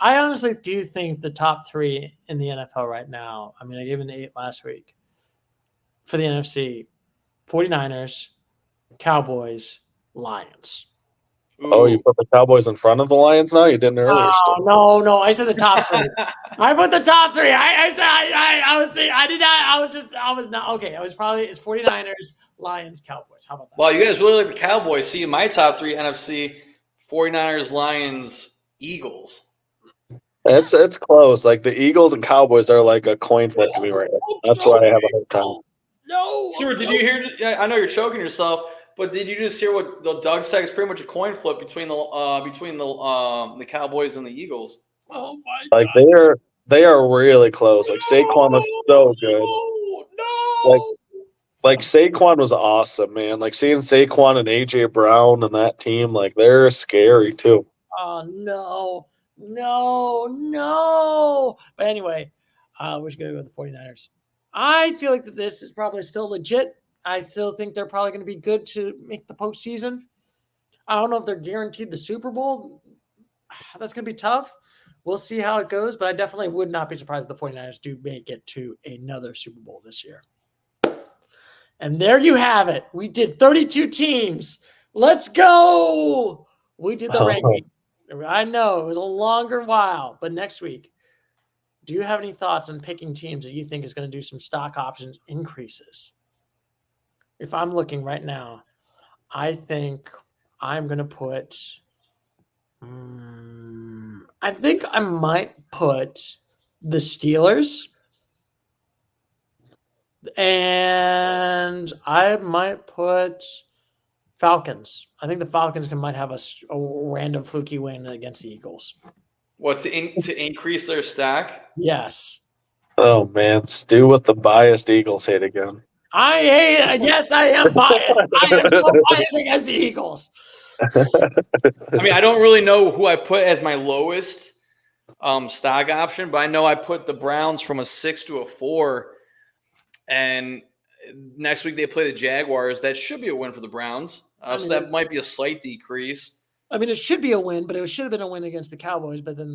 I honestly do think the top 3 in the NFL right now. I mean, I gave an 8 last week for the NFC: 49ers, Cowboys, Lions. Ooh. Oh, you put the Cowboys in front of the Lions now? You didn't earlier. No. I said the top 3. I put the top 3. It's 49ers, Lions, Cowboys. How about that? Well, you guys really like the Cowboys. See, my top 3 NFC: 49ers, Lions, Eagles. It's close. Like the Eagles and Cowboys are like a coin flip to me right now. That's why I have a hard time. No. Stuart, did you hear? I know you're choking yourself, but did you just hear what Doug said? It's pretty much a coin flip between the Cowboys and the Eagles. Oh my Like God. they are really close. Like Saquon was so good. No. Like Saquon was awesome, man. Like seeing Saquon and AJ Brown and that team, like they're scary too. Oh no. But anyway, we're just going to go with the 49ers. I feel like that this is probably still legit. I still think they're probably going to be good to make the postseason. I don't know if they're guaranteed the Super Bowl. That's going to be tough. We'll see how it goes, but I definitely would not be surprised if the 49ers do make it to another Super Bowl this year. And there you have it. We did 32 teams. Let's go. We did the ranking. I know it was a longer while, but next week, do you have any thoughts on picking teams that you think is going to do some stock options increases? If I'm looking right now, I think I'm going to put I think I might put the Steelers, and I might put Falcons. I think the Falcons might have a random fluky win against the Eagles. What, to increase their stack? Yes. Oh man, Stu with the biased Eagles hate again. I hate it. Yes, I am biased. I am so biased against the Eagles. I mean, I don't really know who I put as my lowest stock option, but I know I put the Browns from a 6 to a 4. And next week they play the Jaguars. That should be a win for the Browns. So that might be a slight decrease. I mean, it should be a win, but it should have been a win against the Cowboys. But then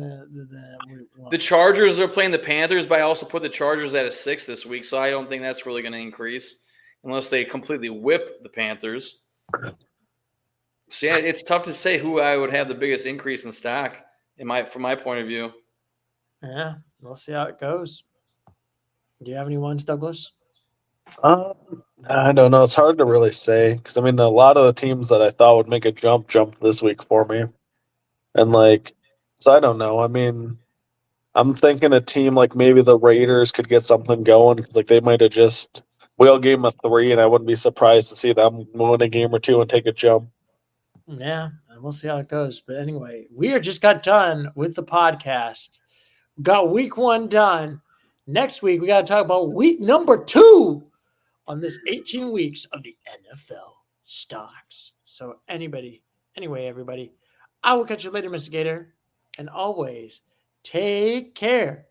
the Chargers are playing the Panthers, but I also put the Chargers at a 6 this week, so I don't think that's really going to increase unless they completely whip the Panthers. So yeah, it's tough to say who I would have the biggest increase in stock from my point of view. Yeah, we'll see how it goes. Do you have any ones, Douglas? I don't know. It's hard to really say because I mean, a lot of the teams that I thought would make a jump this week for me, and so I don't know. I mean, I'm thinking a team like maybe the Raiders could get something going because they might have just wheel game a 3, and I wouldn't be surprised to see them win a game or 2 and take a jump. Yeah, and we'll see how it goes. But anyway, we just got done with the podcast. Got week 1 done. Next week, we got to talk about week number 2 on this 18 weeks of the NFL stocks. So anyway, everybody, I will catch you later, Mr. Gator. And always take care.